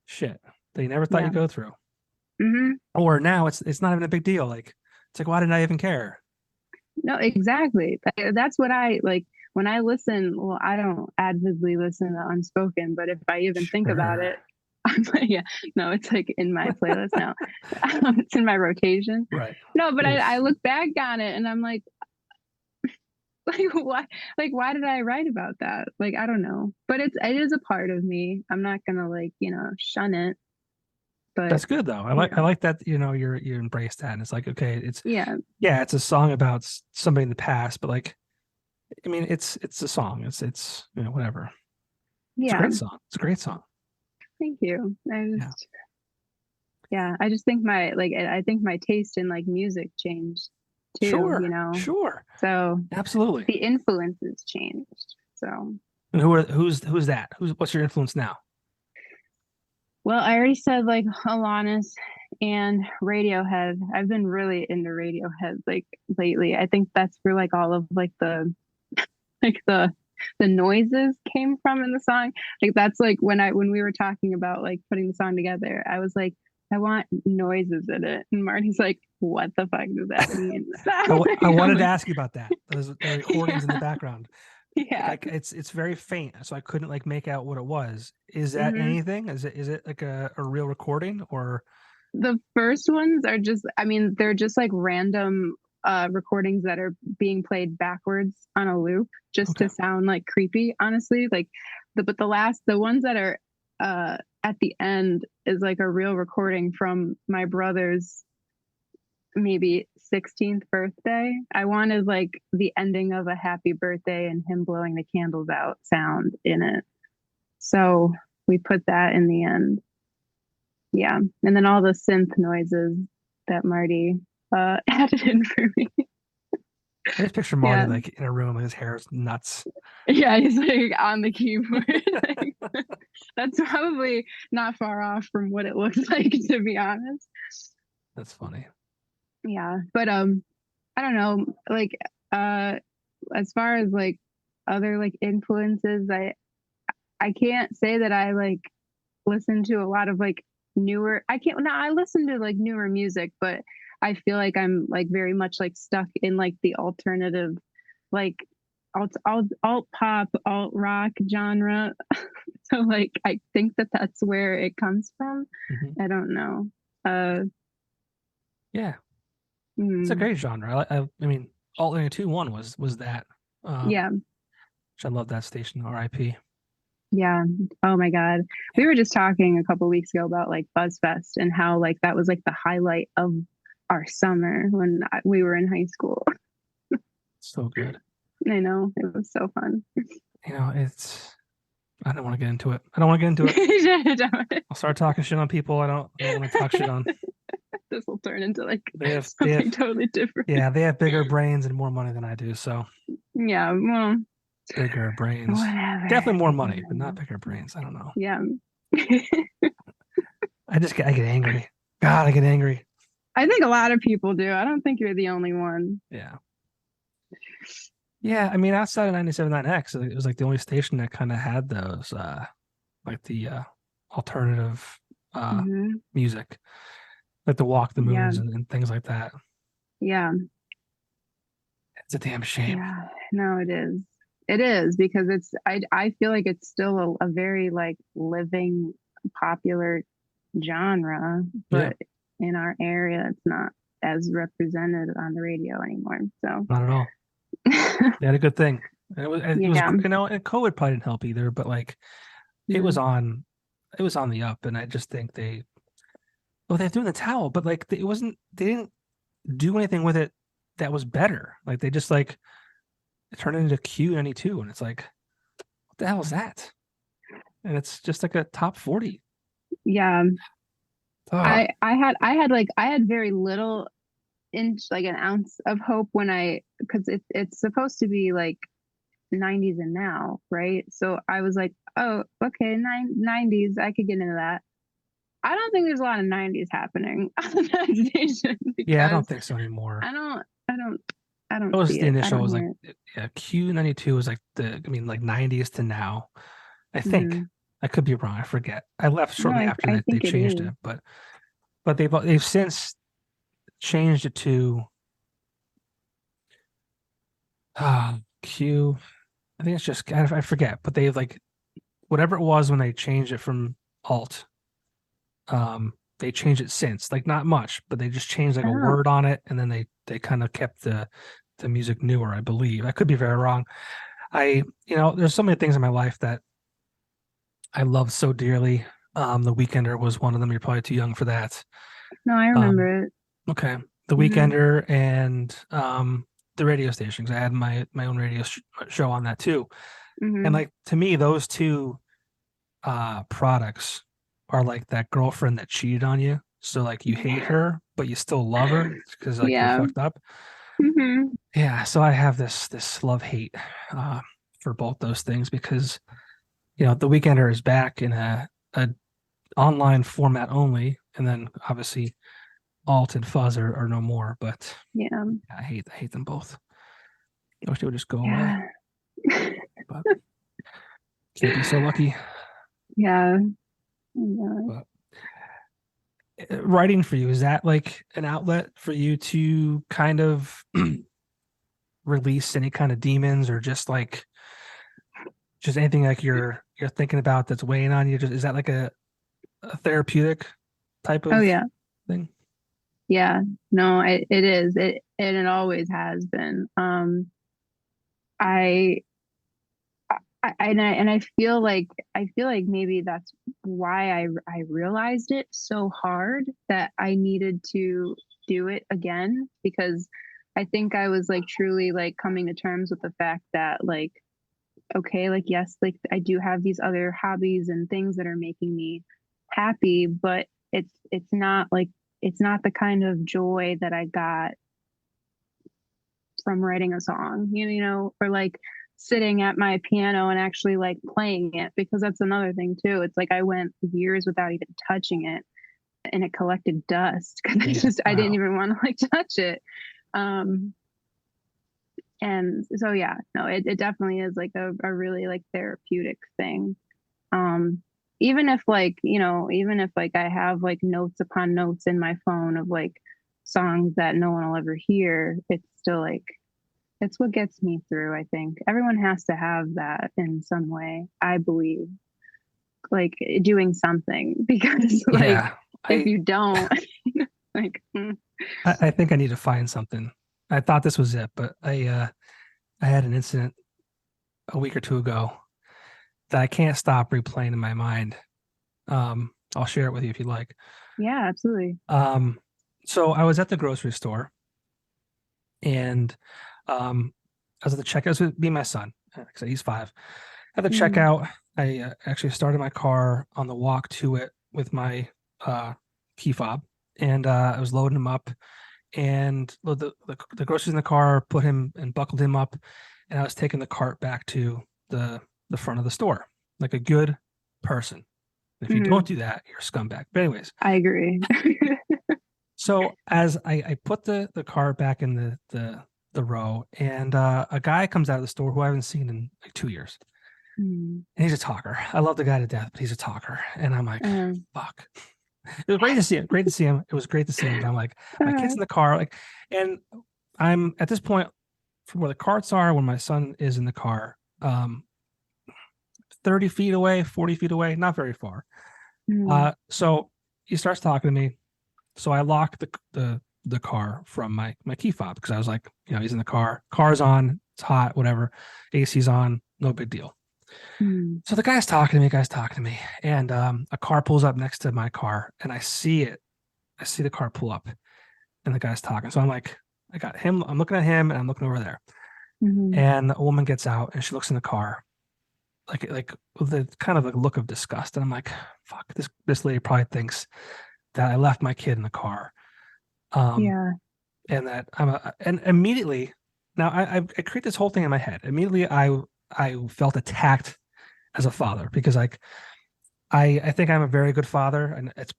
shit that you never thought Yeah. you'd go through. Hmm. Or now it's not even a big deal. Like, it's like, why didn't I even care? No, exactly. That's what I like when I listen. Well, I don't avidly listen to Unspoken, but if I even think about Sure. it, I'm like, yeah, no, it's like in my playlist now. It's in my rotation. Right. No, but Yes. I look back on it and I'm like, why did I write about that? Like, I don't know, but it is a part of me. I'm not gonna like, shun it, but That's good though. I yeah, like that, you embrace that. And it's like, okay, yeah, it's a song about somebody in the past, but like, I mean, it's a song. It's whatever. It's a yeah. great song. It's a great song. Thank you. I Yeah. just, Yeah, I just think I think my taste in like music changed too, Sure, sure, So absolutely. the influences changed. So, And who's that? What's your influence now? well, I already said like Alanis and Radiohead. I've been really into Radiohead like lately. I think that's where like all of like the like the noises came from in the song. Like that's like when we were talking about like putting the song together, I was like, I want noises in it. And Marty's like, what the fuck does that mean? I wanted to Like, ask you about that. The recordings in the yeah, background. yeah. Like it's very faint, so I couldn't like make out what it was. Is that Hmm. anything? Is it like a real recording or The first ones are just, I mean, they're just like random recordings that are being played backwards on a loop just okay? to sound like creepy, honestly. Like the ones that are at the end is like a real recording from my brother's maybe 16th birthday. I wanted like the ending of a happy birthday and him blowing the candles out sound in it. So we put that in the end. Yeah. And then all the synth noises that Marty added in for me. I just picture Marty Yeah. like in a room, his hair is nuts. Yeah, he's like on the keyboard. Like, that's probably not far off from what it looks like, to be honest. That's funny. Yeah. But I don't know, like uh as far as like other like influences, I can't say that I like listen to a lot of like newer I can't no, I listen to like newer music, but I feel like I'm like very much like stuck in like the alternative like alt pop, alt rock genre. So like I think that that's where it comes from. Hmm. I don't know. Uh Yeah, it's a mm, great genre. I mean, Alt 92.1 was that. yeah. Which I love that station. R.I.P. Yeah. Oh my God. We were just talking a couple weeks ago about like BuzzFest and how like that was like the highlight of our summer when we were in high school. So good. I know it was so fun. It's. I don't want to get into it. I don't want to get into it. I'll start talking shit on people. I don't want to talk shit on. This will turn into like They have something totally different. yeah, they have bigger brains and more money than I do. So Yeah. Well, bigger brains. whatever. Definitely more money, but not bigger brains. I don't know. Yeah. I get angry. God, I get angry. I think a lot of people do. I don't think you're the only one. Yeah. Yeah, I mean, outside of 97.9X, it was like the only station that kind of had those like the alternative Hmm. music, like the Walk the Yeah. Moons and things like that. Yeah. It's a damn shame. Yeah. No, it is. It is because I feel like it's still a very like living popular genre, Yeah, but in our area it's not as represented on the radio anymore. So not at all. They had a good thing. And it was yeah. and COVID probably didn't help either, but like it was Mm. on it was on the up, and I just think they're doing the towel, but like they didn't do anything with it that was better. Like they just like turned it into Q92, and it's like, what the hell is that? And it's just like a top 40. Yeah. Oh, I had very little inch like an ounce of hope when I because it's supposed to be like 90s and now, right? So I was like, oh, okay, 90s, I could get into that. I don't think there's a lot of 90s happening on that station yeah, I because don't think so anymore. I don't I don't I That don't was see the it. I initial don't was like hear yeah, Q92 was like like 90s to now. I it. think. I could be wrong. I forget. I left No, shortly after I they think it changed is. it, but they've since changed it to Q. I think it's just I forget, but they like whatever it was when they changed it from alt. They changed it since, like not much, but they just changed like a Oh, word on it, and then they kind of kept the music newer, I believe. I could be very wrong. There's so many things in my life that I love so dearly. The Weekender was one of them. You're probably too young for that. no, I Um, remember it. okay, The Hmm. Weekender and the radio stations. I had my own radio show on that too. And Hmm. like to me, those two products are like that girlfriend that cheated on you. So like you hate her, but you still love her because like you're Yeah. fucked up. Hmm. Yeah. So I have this love hate for both those things because the Weekender is back in a online format only, and then obviously Alt and Fuzz are no more. But Yeah. I hate them both. I wish they would just go away, Yeah. but can't be so lucky. Yeah. Yeah. But writing for you, is that like an outlet for you to kind of release any kind of demons or just anything like you're thinking about that's weighing on you? Just is that like a therapeutic type Oh of yeah. thing? Yeah. No, it is. It always has been. I and I feel like maybe that's why I realized it so hard that I needed to do it again, because I think I was like truly like coming to terms with the fact that like, okay, like yes, like I do have these other hobbies and things that are making me happy, but it's not like it's not the kind of joy that I got from writing a song, or like sitting at my piano and actually like playing it, because that's another thing too. It's like I went years without even touching it and it collected dust because Yeah. I didn't Wow. even want to like touch it. Um, and so yeah, no, it definitely is like a really like therapeutic thing. Um, even if like, even if like I have like notes upon notes in my phone of like songs that no one will ever hear, it's still like it's what gets me through, I think. Everyone has to have that in some way, I believe, like doing something because like Yeah. if I you don't, like I think I need to find something. I thought this was it, but I had an incident a week or two ago that I can't stop replaying in my mind. I'll share it with you if you like. yeah, absolutely. Um, so I was at the grocery store and I was at the checkout. I was with me and my son. So he's 5. At the Mm, checkout, I actually started my car on the walk to it with my key fob, and I was loading him up, and the groceries in the car, put him and buckled him up, and I was taking the cart back to the front of the store like a good person. If you don't mm, do that, you're a scumbag. But anyways, I agree. so as I put the cart back in the row, and a guy comes out of the store who I haven't seen in like 2 years. Mm, And he's a talker. I love the guy to death, but he's a talker. And I'm like, um, fuck. It was great to see him. Great to see him. It was great to see him. But I'm like, my kid's uh, in the car. Like, and I'm at this point from where the carts are, when my son is in the car, 30 feet away, 40 feet away, not very far. mm, So he starts talking to me. So I locked the car from my key fob because I was like, he's in the car. Car's on. It's hot. Whatever. AC's on. No big deal. mm, So the guy's talking to me, and a car pulls up next to my car, and I see it. I see the car pull up, and the guy's talking. So I'm like, I got him. I'm looking at him, and I'm looking over there. mm, And a woman gets out, and she looks in the car, like with a kind of like look of disgust. And I'm like, fuck, this lady probably thinks that I left my kid in the car, yeah, and that and immediately. Now I create this whole thing in my head. Immediately I felt attacked as a father because like I think I'm a very good father, and it's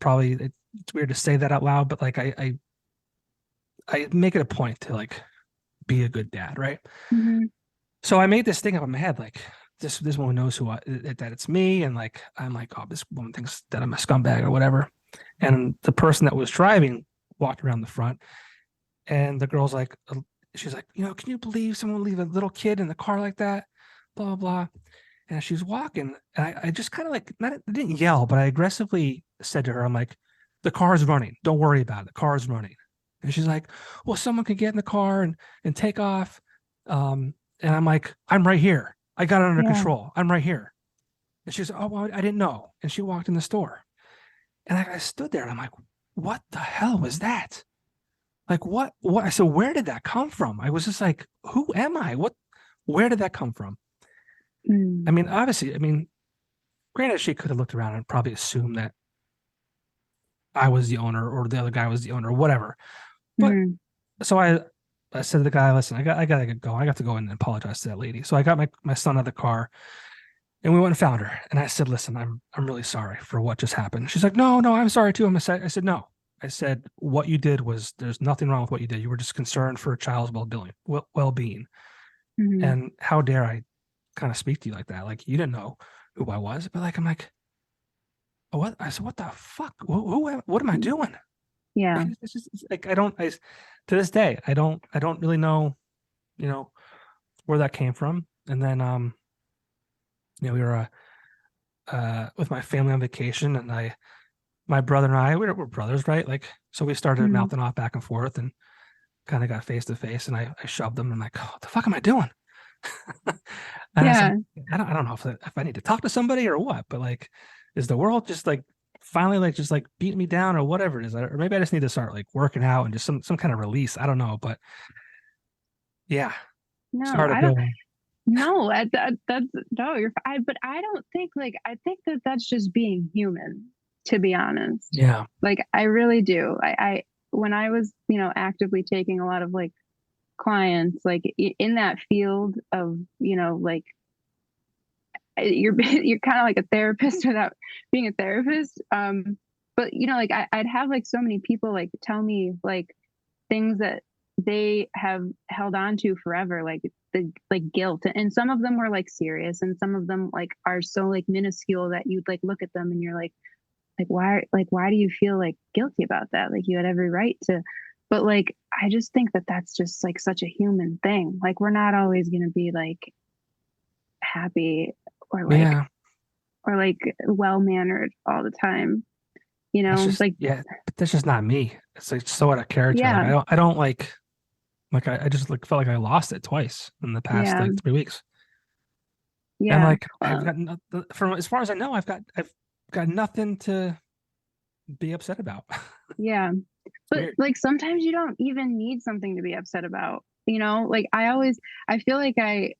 weird to say that out loud, but like I make it a point to like be a good dad, right? mm, So I made this thing up in my head, like this woman knows that it's me, and like I'm like, oh, this woman thinks that I'm a scumbag or whatever. And the person that was driving walked around the front, and the girl's like, she's like, can you believe someone would leave a little kid in the car like that? Blah blah blah. And she's walking, and I just kind of like, not, I didn't yell, but I aggressively said to her, I'm like, the car's running. Don't worry about it. The car's running. And she's like, well, someone could get in the car and take off. And I'm like, I'm right here. I got it under yeah, control. I'm right here. And she's, oh, well, I didn't know. And she walked in the store. And I stood there and I'm like, what the hell was that? Like, what? I said, where did that come from? I was just like, who am I? Where did that come from? I mm, mean, obviously, granted, she could have looked around and probably assumed that I was the owner or the other guy was the owner or whatever. But Mhm. so I said to the guy, listen, I gotta get going. I got to go in and apologize to that lady. So I got my son out of the car and we went and found her. And I said, listen, I'm really sorry for what just happened. She's like, no, I'm sorry too. I said, no. I said, what you did was there's nothing wrong with what you did. You were just concerned for a child's well-being. Mhm. And how dare I kind of speak to you like that? Like, you didn't know who I was, but like, I'm like, what? I said, what the fuck? What am I doing? Yeah. It's just it's like, to this day, I don't really know, where that came from. And then, we were, with my family on vacation and my brother and I, we're brothers, right? Like, so we started Mhm. mouthing off back and forth and kind of got face to face and I shoved him and I'm like, oh, what the fuck am I doing? And I said, Yeah. I don't know if I need to talk to somebody or what, but like, is the world just like finally like just like beating me down or whatever it is? Or maybe I just need to start like working out and just some kind of release. I don't know, but yeah, No, started I don't. going. No, that's no. But I don't think like I think that that's just being human. To be honest, Yeah, like I really do. I when I was actively taking a lot of like clients like in that field of like you're kind of like a therapist without being a therapist. But like I'd have like so many people like tell me like things that they have held on to forever, like the like guilt, and some of them were like serious, and some of them like are so like minuscule that you'd like look at them and you're like why do you feel like guilty about that? Like you had every right to. But like I just think that that's just like such a human thing. Like we're not always going to be like happy or like yeah. or like well mannered all the time. That's just Like but that's just not me. It's like so out of character. Like yeah, I don't like I just like felt like I lost it twice in the past yeah, like 3 weeks. And yeah. like I've got from as far as I know, I've got nothing to be upset about. Yeah. It's But weird. like sometimes you don't even need something to be upset about. Like I feel like I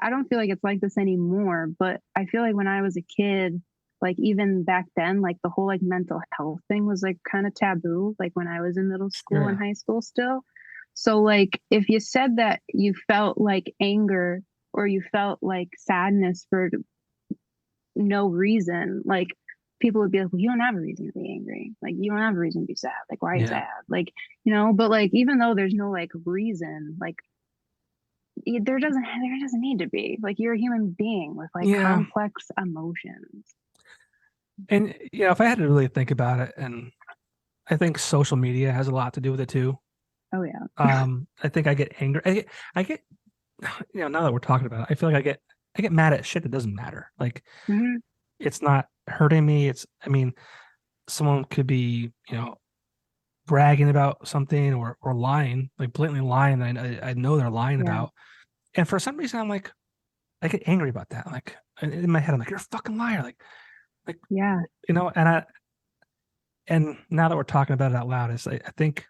don't feel like it's like this anymore, but I feel like when I was a kid, like even back then, like the whole like mental health thing was like kind of taboo, like when I was in middle school and Sure. high school still. So like if you said that you felt like anger or you felt like sadness for no reason, like people would be like, well, you don't have a reason to be angry. Like you don't have a reason to be sad. Like why are you Yeah. sad? Like, but like even though there's no like reason, like there doesn't need to be. Like you're a human being with like Yeah. complex emotions. And if I had to really think about it, and I think social media has a lot to do with it too. Oh yeah. I think I get angry. I get now that we're talking about it, I feel like I get mad at shit that doesn't matter. Like Hmm. it's not hurting me. I mean, someone could be, bragging about something or lying, like blatantly lying that I know they're lying Yeah. about. And for some reason, I get angry about that. Like in my head, I'm like, you're a fucking liar. Like, Yeah. and now that we're talking about it out loud, I think,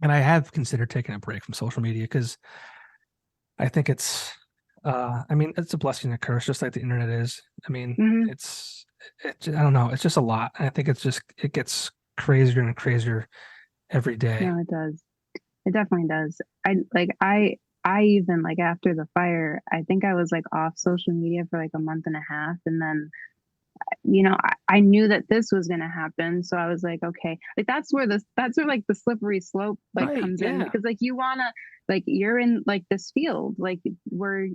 and I have considered taking a break from social media because I think I mean, it's a blessing and a curse, just like the internet is. I mean, Hmm. I don't know. It's just a lot. I think it gets crazier and crazier every day. No, it does. It definitely does. I even like after the fire, I think I was like off social media for like a month and a half, and then I knew that this was going to happen. So I was like, okay, like that's where like the slippery slope like Right. comes in Yeah. because like you want to, like you're in like this field, like where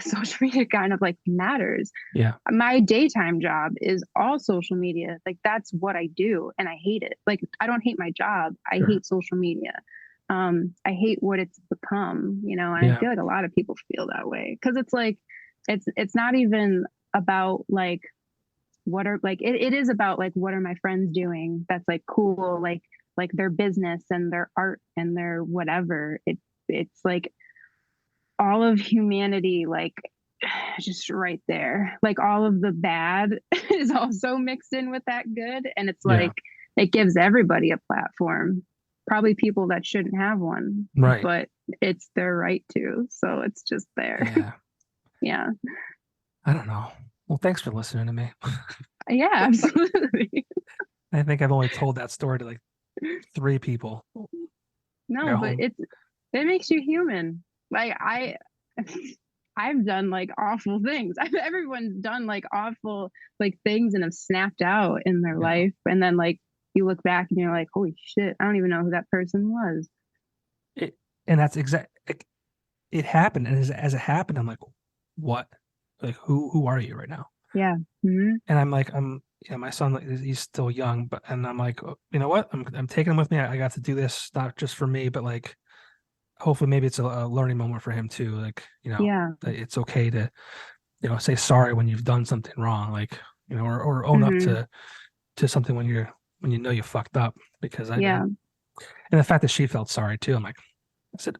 social media kind of like matters. Yeah. My daytime job is all social media. Like that's what I do. And I hate it. Like I don't hate my job. I Sure. hate social media. I hate what it's become, and I Yeah. feel like a lot of people feel that way because it's like, it's not even about like, what are like it is about like what are my friends doing that's like cool, like their business and their art and their whatever. It's like all of humanity, like just right there, like all of the bad is also mixed in with that good, and it's Yeah. like it gives everybody a platform, probably people that shouldn't have one, Right. but it's their right to, so it's just there. Yeah. Yeah. I don't know. Well, thanks for listening to me. Yeah, absolutely. I think I've only told that story to like 3 people at No, but home. it makes you human. Like I've done like awful things. Everyone's done like awful like things and have snapped out in their Yeah. life, and then like you look back and you're like, holy shit, I don't even know who that person was. It, and that's like, it happened, and as it happened, I'm like, what? Like, who are you right now? Yeah. Hmm. And I'm like, my son, like, he's still young, but and I'm like, "Oh, you know what? I'm taking him with me. I got to do this not just for me, but like, hopefully, maybe it's a learning moment for him too. Like, Yeah. that it's okay to, say sorry when you've done something wrong, like, or own up Hmm. to something when you know you fucked up. Because Yeah. and the fact that she felt sorry too, I'm like, I said,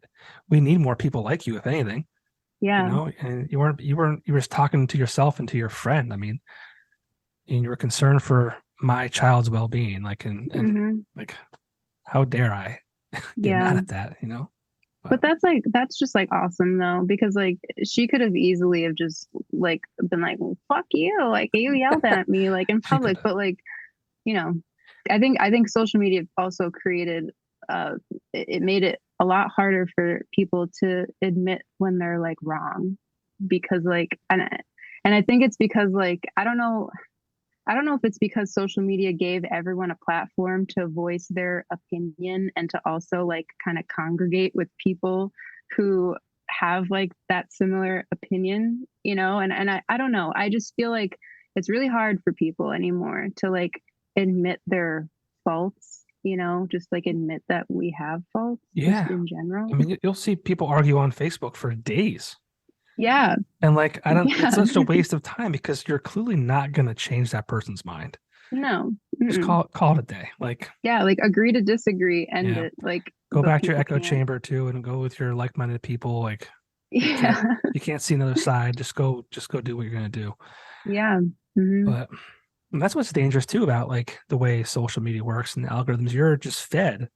we need more people like you, if anything, Yeah. and you were just talking to yourself and to your friend. I mean, and you were concerned for my child's well-being, like, and Hmm. like, how dare I get Yeah. mad at that, But but that's just like awesome though, because like she could have easily have just like been like, well, fuck you, like you yelled at me like in she could public, have. but like, you know, I think social media also created uh it made it a lot harder for people to admit when they're like wrong, because like and I think it's because like I don't know if it's because social media gave everyone a platform to voice their opinion and to also like kind of congregate with people who have like that similar opinion, and I don't know. I just feel like it's really hard for people anymore to like admit their faults, just like admit that we have faults just Yeah, in I general. mean, you'll see people argue on Facebook for days. Yeah. And like, I don't, it's Yeah. such a waste of time because you're clearly not going to change that person's mind. No. Just Mm-mm. call it a day. Like, Yeah, like agree to disagree, end yeah, it. Like, go but back to your people echo can't. chamber too and go with your like-minded people. Like, you can't, Yeah. you can't see another side. Just go do what you're going to do. Yeah. Hmm. But and that's what's dangerous too about like the way social media works and the algorithms. You're just fed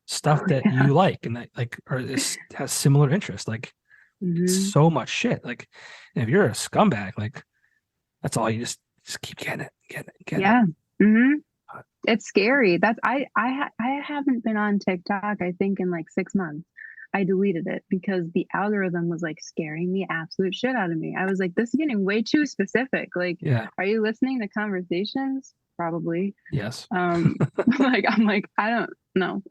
stuff Oh that yeah. you like and that like has similar interests. Like, it's Hmm. so much shit. Like, and if you're a scumbag, like, that's all you just keep getting it. Yeah. Hmm. Uh, It's scary. I haven't been on TikTok, I think, in like 6 months. I deleted it because the algorithm was like scaring the absolute shit out of me. I was like, this is getting way too specific. Like, Yeah. are you listening to conversations? Probably. Yes. Um, like I'm like, I don't know.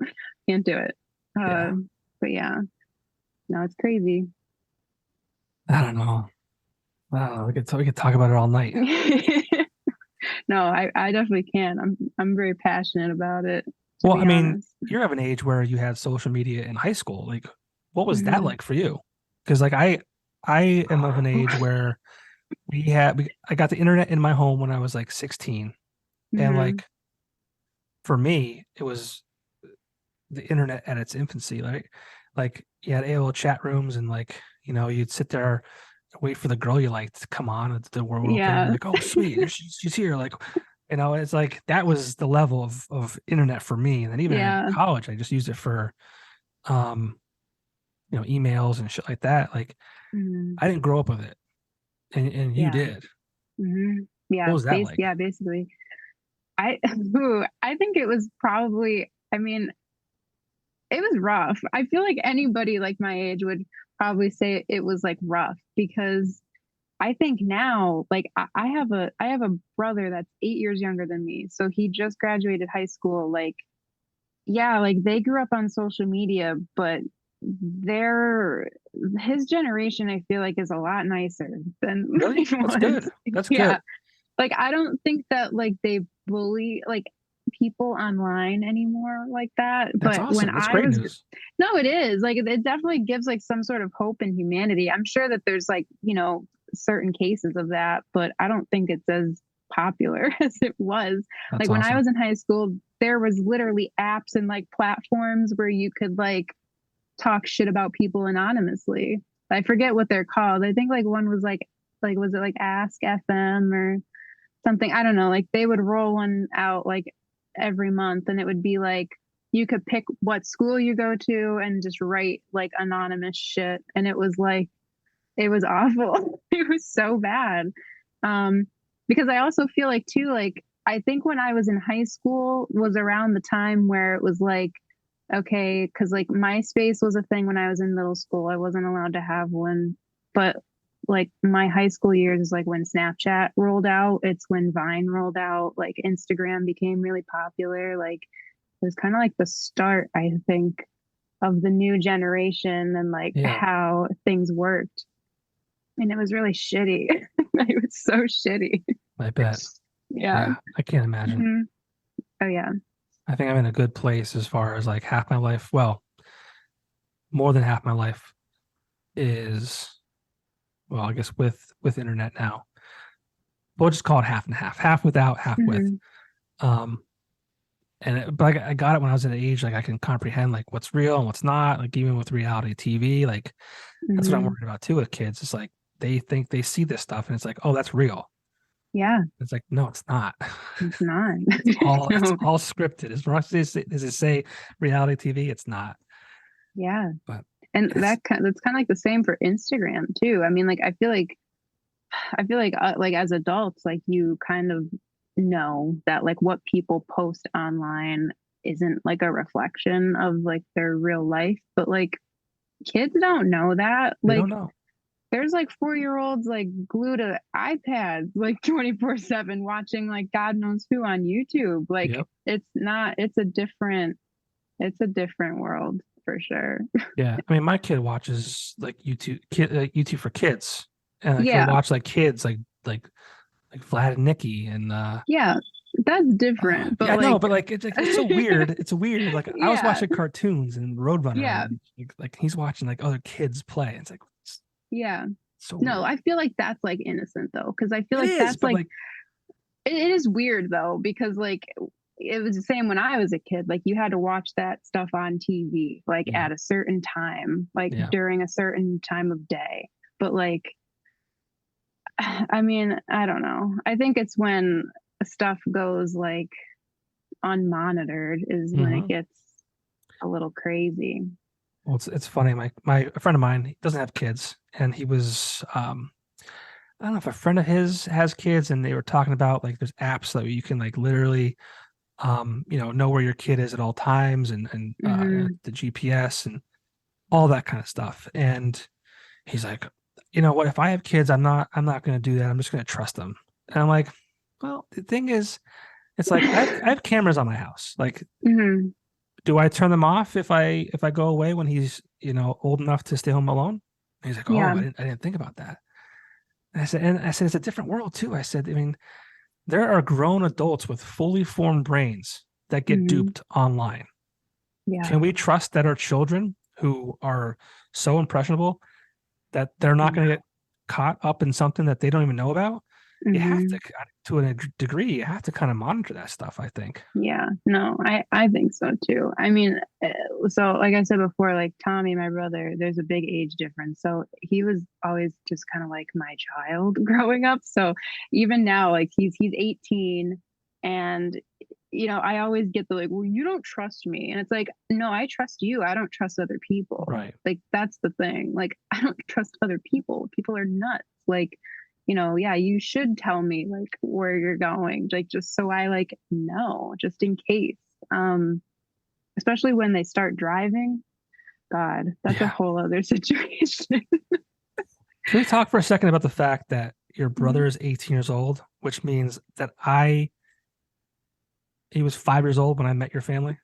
Can't do it. Yeah. But yeah, no, it's crazy. I don't know. I don't know. We could talk about it all night. No, I definitely can. I'm very passionate about it, to Well, I be mean, honest. you're of an age where you had social media in high school. Like, what was that Hmm. like for you? Because like I am of an age where I got the internet in my home when I was like 16. And Hmm. like, for me, it was the internet at its infancy. Like you had AOL chat rooms and like, you'd sit there, wait for the girl you liked to come on, and the world would open and Yeah. you're like, oh sweet, she's here. Like, it's like that was the level of internet for me. And then even in Yeah. college, I just used it for um, emails and shit like that. Like, Hmm. I didn't grow up with it. And you Yeah. did. Hmm. What Yeah. was that like? Yeah. Basically, I I think it was probably. I mean, it was rough. I feel like anybody like my age would probably say it was like rough, because I think now, like I have a brother that's 8 years younger than me, so he just graduated high school. Like, yeah, like they grew up on social media, but their his generation, I feel like, is a lot nicer than Really? mine That's was. good. That's Yeah, good. like I don't think that like they bully like people online anymore like that. That's But when awesome. That's I great was, news. no, it is like it definitely gives like some sort of hope in humanity. I'm sure that there's like certain cases of that, but I don't think it's as popular as it was. That's Like when I awesome. was in high school, there was literally apps and like platforms where you could like talk shit about people anonymously. I forget what they're called. I think like one was like was it like Ask FM or something? I don't know. Like they would roll one out like every month, and it would be like you could pick what school you go to and just write like anonymous shit, and it was like it was awful. It was so bad. Um, because I also feel like too, like I think when I was in high school was around the time where it was like, okay, because like MySpace was a thing when I was in middle school. I wasn't allowed to have one, but like my high school years is like when Snapchat rolled out. It's when Vine rolled out. Like Instagram became really popular. Like it was kind of like the start, I think, of the new generation and like how things worked. And it was really shitty. It was so shitty. I bet. Yeah. I can't imagine. Mm-hmm. Oh yeah. I think I'm in a good place as far as like half my life. Well, more than half my life is, well, I guess with internet now. We'll just call it half and half. Half without, half with. But I got it when I was at an age like I can comprehend like what's real and what's not. Like even with reality TV, like that's what I'm worried about too with kids. It's like they think they see this stuff and it's like, oh, that's real. Yeah. It's like, no, it's not. It's not. It's all scripted. As much as it say reality TV, it's not. Yeah. But that's kind of like the same for Instagram too. I mean, like I feel like like as adults, like you kind of know that like what people post online isn't like a reflection of like their real life, but like kids don't know that. They like don't know. There's like 4-year-olds like glued to iPads like 24/7 watching like God knows who on YouTube. Like it's a different world for sure. Yeah. I mean, my kid watches like YouTube for kids. And like he'll watch like kids like Vlad and Nikki and yeah, that's different. But I know, but like it's so weird. It's weird. Like I was watching cartoons and Roadrunner. Yeah. And, like he's watching like other kids play. It's like so no, weird. I feel like that's like innocent though, because I feel it like is, that's like it is weird though, because like it was the same when I was a kid. Like you had to watch that stuff on TV like at a certain time, like during a certain time of day. But like I mean, I don't know. I think it's when stuff goes like unmonitored is when it gets a little crazy. Well, it's funny. A friend of mine, he doesn't have kids, and he was I don't know if a friend of his has kids, and they were talking about like there's apps that you can like literally know where your kid is at all times and the GPS and all that kind of stuff. And he's like, you know what, if I have kids, I'm not going to do that. I'm just going to trust them. And I'm like, well, the thing is, it's like I have cameras on my house. Like, do I turn them off if I go away when he's old enough to stay home alone? And he's like, oh, I didn't think about that. And I said it's a different world too. I said, I mean, there are grown adults with fully formed brains that get duped online. Yeah. Can we trust that our children who are so impressionable that they're not going to get caught up in something that they don't even know about? You have to a degree, you have to kind of monitor that stuff, I think. Yeah, no, I think so too. I mean, so like I said before, like Tommy, my brother, there's a big age difference. So he was always just kind of like my child growing up. So even now, like he's 18 and I always get the like, well, you don't trust me. And it's like, no, I trust you. I don't trust other people. Right. Like, that's the thing. Like, I don't trust other people. People are nuts. Like, you should tell me like where you're going, like just so I like know, just in case. Especially when they start driving. God, that's a whole other situation. Can we talk for a second about the fact that your brother is 18 years old, which means that he was 5 years old when I met your family?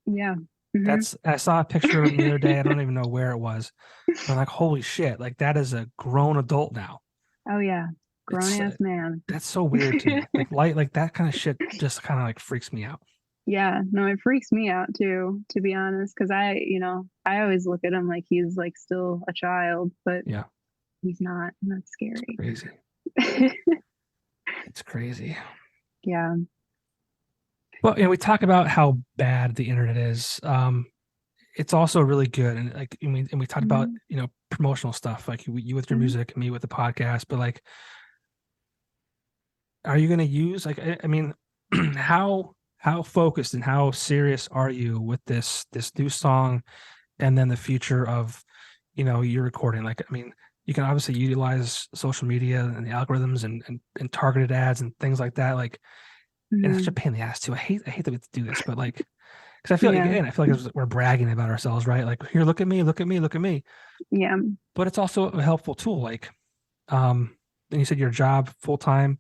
Yeah. I saw a picture of him the other day. I don't even know where it was. I'm like, holy shit, like that is a grown adult now. Oh yeah, grown-ass man. That's so weird to me. Like that kind of shit just kind of like freaks me out. Yeah, no, it freaks me out too, to be honest, because I always look at him like he's like still a child, but he's not. And that's scary. It's crazy. It's crazy. Yeah. Well, we talk about how bad the internet is. It's also really good, and like we talked about promotional stuff, like you with your music, me with the podcast. But like, are you going to use I mean, how focused and how serious are you with this new song, and then the future of your recording? Like, I mean, you can obviously utilize social media and the algorithms and targeted ads and things like that. Like, and it's such a Mhm. pain in the ass too. I hate that we have to do this, but like, because I feel like, Yeah. again, I feel like we're bragging about ourselves, right? Like, here, look at me, look at me, look at me. Yeah. But it's also a helpful tool. Like, and you said your job full time,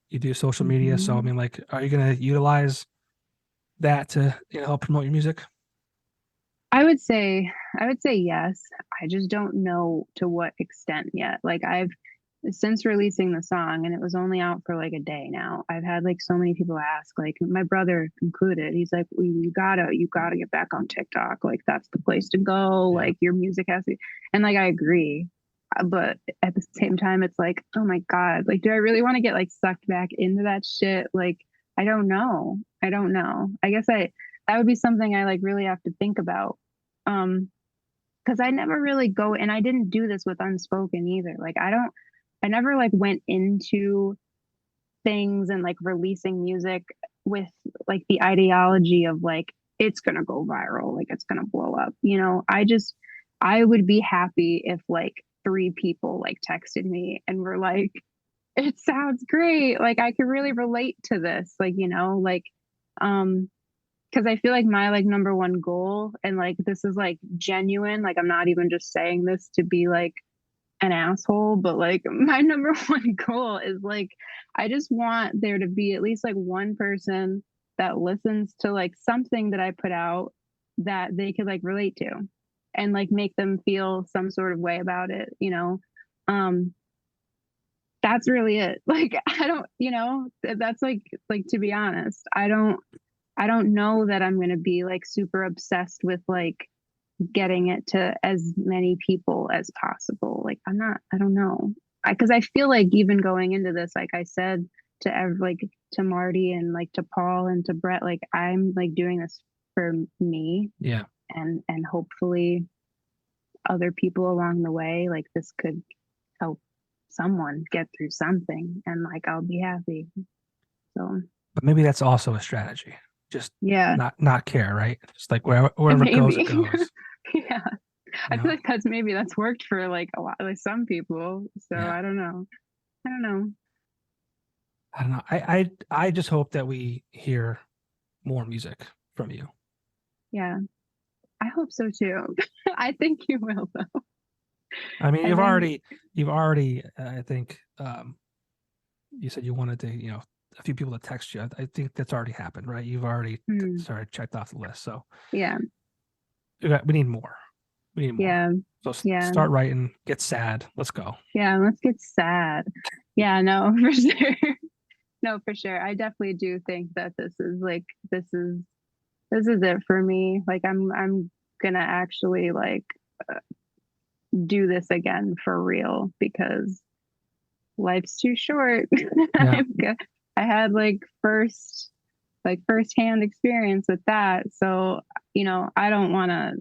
you do social media. So I Mhm. mean, like, are you going to utilize that to help promote your music? I would say yes. I just don't know to what extent yet. Like I've since releasing the song and it was only out for like a day now. I've had like so many people ask, like my brother included. He's like, well, you gotta get back on TikTok. Like that's the place to go. Yeah. Like your music has to, and like I agree. But at the same time, it's like, oh my God, like, do I really want to get like sucked back into that shit? Like, I don't know. I don't know. I guess that would be something I like really have to think about. Um, because I never really go, and I didn't do this with Unspoken either. Like I never like went into things and like releasing music with like the ideology of like it's gonna go viral, like it's gonna blow up. I would be happy if like three people like texted me and were like, it sounds great. Like I could really relate to this. Um because I feel like my like number one goal, and like this is like genuine, like I'm not even just saying this to be like an asshole, but like my number one goal is like I just want there to be at least like one person that listens to like something that I put out that they could like relate to and like make them feel some sort of way about it. Um that's really it. Like I don't, that's like to be honest, I don't know that I'm going to be like super obsessed with like getting it to as many people as possible. Like I don't know. Because I feel like even going into this, like I said like to Marty and like to Paul and to Brett, like I'm like doing this for me Yeah. and hopefully other people along the way, like this could help someone get through something and like I'll be happy. So But maybe that's also a strategy. Just yeah, not care, right? Just like wherever it goes, it maybe. goes. Yeah. You I feel know? like that's worked for like a lot, like some people. So Yeah. I don't know. I don't know. I don't know. I just hope that we hear more music from you. Yeah, I hope so too. I think you will though. I mean, I think, you've already, I think, you said you wanted to, a few people to text you. I think that's already happened, right? You've already started checked off the list. So yeah, we need more. We need more. yeah, So yeah, start writing. Get sad. Let's go. yeah. Let's get sad. Yeah, no, for sure. No, for sure. I definitely do think that this is it for me. Like I'm gonna actually like do this again for real because life's too short. Yeah. I had first-hand experience with that. So, I don't want to,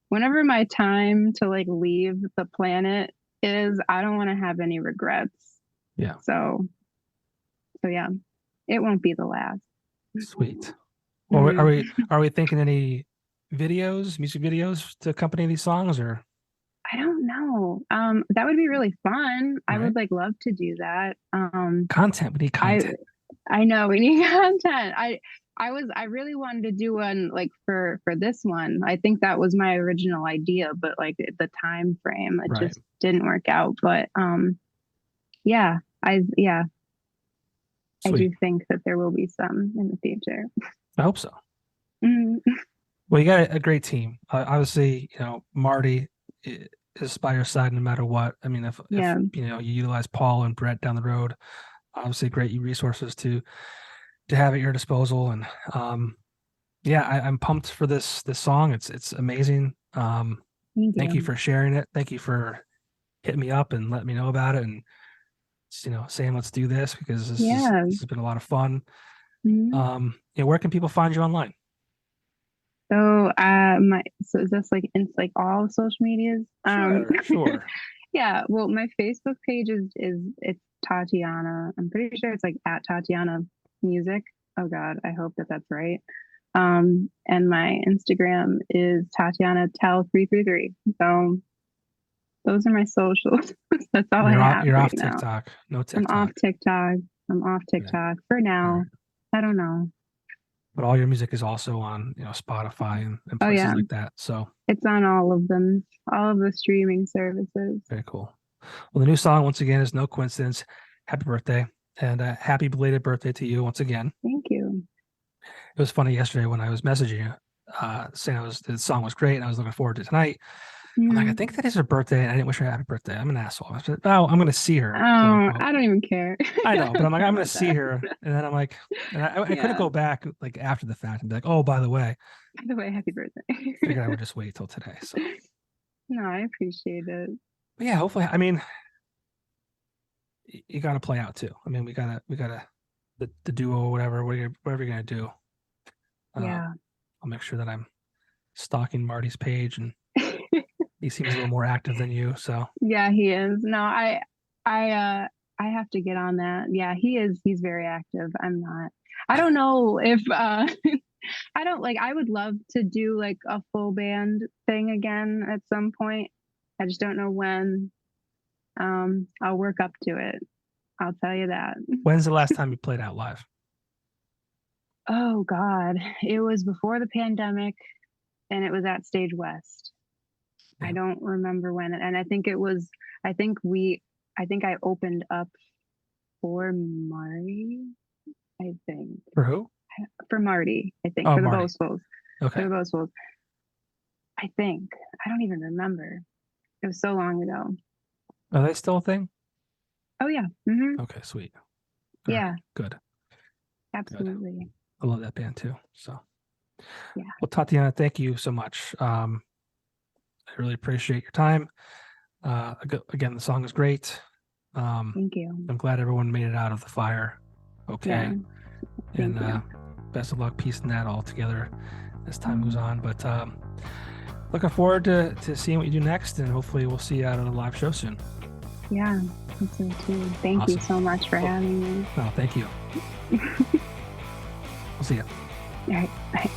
whenever my time to like leave the planet is, I don't want to have any regrets. Yeah. So yeah, it won't be the last. Sweet. Well, are we thinking any music videos to accompany these songs, or I don't know. That would be really fun. I right? would like love to do that. Content. We need I content. I know we need content. I really wanted to do one like for this one. I think that was my original idea, but like the time frame, it Right. just didn't work out. But yeah, yeah, I Sweet. do think that there will be some in the future. I hope so. Mm, Well, you got a great team. Obviously, Marty is by your side no matter what. I mean, if yeah, you utilize Paul and Brett down the road, obviously great resources to have at your disposal. And yeah, I'm pumped for this song. It's amazing. Thank you thank for sharing it. Thank you for hitting me up and letting me know about it, and saying let's do this, because you. Yeah. this has been a lot of fun. Mhm. Where can people find you online? So is this like in like all social medias? Sure. Yeah, well, my Facebook page is it's Tatiana. I'm pretty sure it's like at Tatiana Music. Oh God, I hope that that's right. And my Instagram is Tatiana Tell 333. So those are my socials. That's all I have You're right off now. TikTok. No I'm off TikTok. TikTok. I'm off Okay. TikTok for All now. right. I don't know. But all your music is also on, Spotify and places like that. So it's on all of them, all of the streaming services. Very cool. Well, the new song, once again, is No Coincidence. Happy birthday, and happy belated birthday to you once again. Thank you. It was funny yesterday when I was messaging you, saying the song was great and I was looking forward to tonight. I'm like, I think that is her birthday, and I didn't wish her happy birthday. I'm an asshole. I said, I'm going to see her. Oh, I don't even care. I know, but I'm like, I'm going to see her, and then I'm like, and I couldn't go back like after the fact and be like, oh, by the way, happy birthday. Figured I would just wait till today. So. No, I appreciate it. But yeah, hopefully. I mean, you got to play out too. I mean, we gotta the duo or whatever you're gonna do. Yeah. I'll make sure that I'm stalking Marty's page, and he seems a little more active than you. So yeah, he is. No, I have to get on that. Yeah, he is. He's very active. I'm not. I don't know if I don't like. I would love to do like a full band thing again at some point. I just don't know when. I'll work up to it. I'll tell you that. When's the last time you played out live? Oh God, it was before the pandemic, and it was at Stage West. Yeah. I don't remember when, and I think it was. I think I opened up for Marty. I think. For who? For Marty, I think. For the Boastfuls. Okay. For the Boastfuls. I think. I don't even remember. It was so long ago. Are they still a thing? Oh yeah. Mm-hmm. Okay, sweet. Yeah. Good. Absolutely. Good. I love that band too. So. Yeah. Well, Tatiana, thank you so much. I really appreciate your time. Again, the song is great. Thank you. I'm glad everyone made it out of the fire okay. Yeah. And best of luck piecing that all together as time goes on. But looking forward to seeing what you do next, and hopefully we'll see you out at a live show soon. Yeah, me so too. Thank you so much for having me. No, thank you. We'll see you. All right. Bye.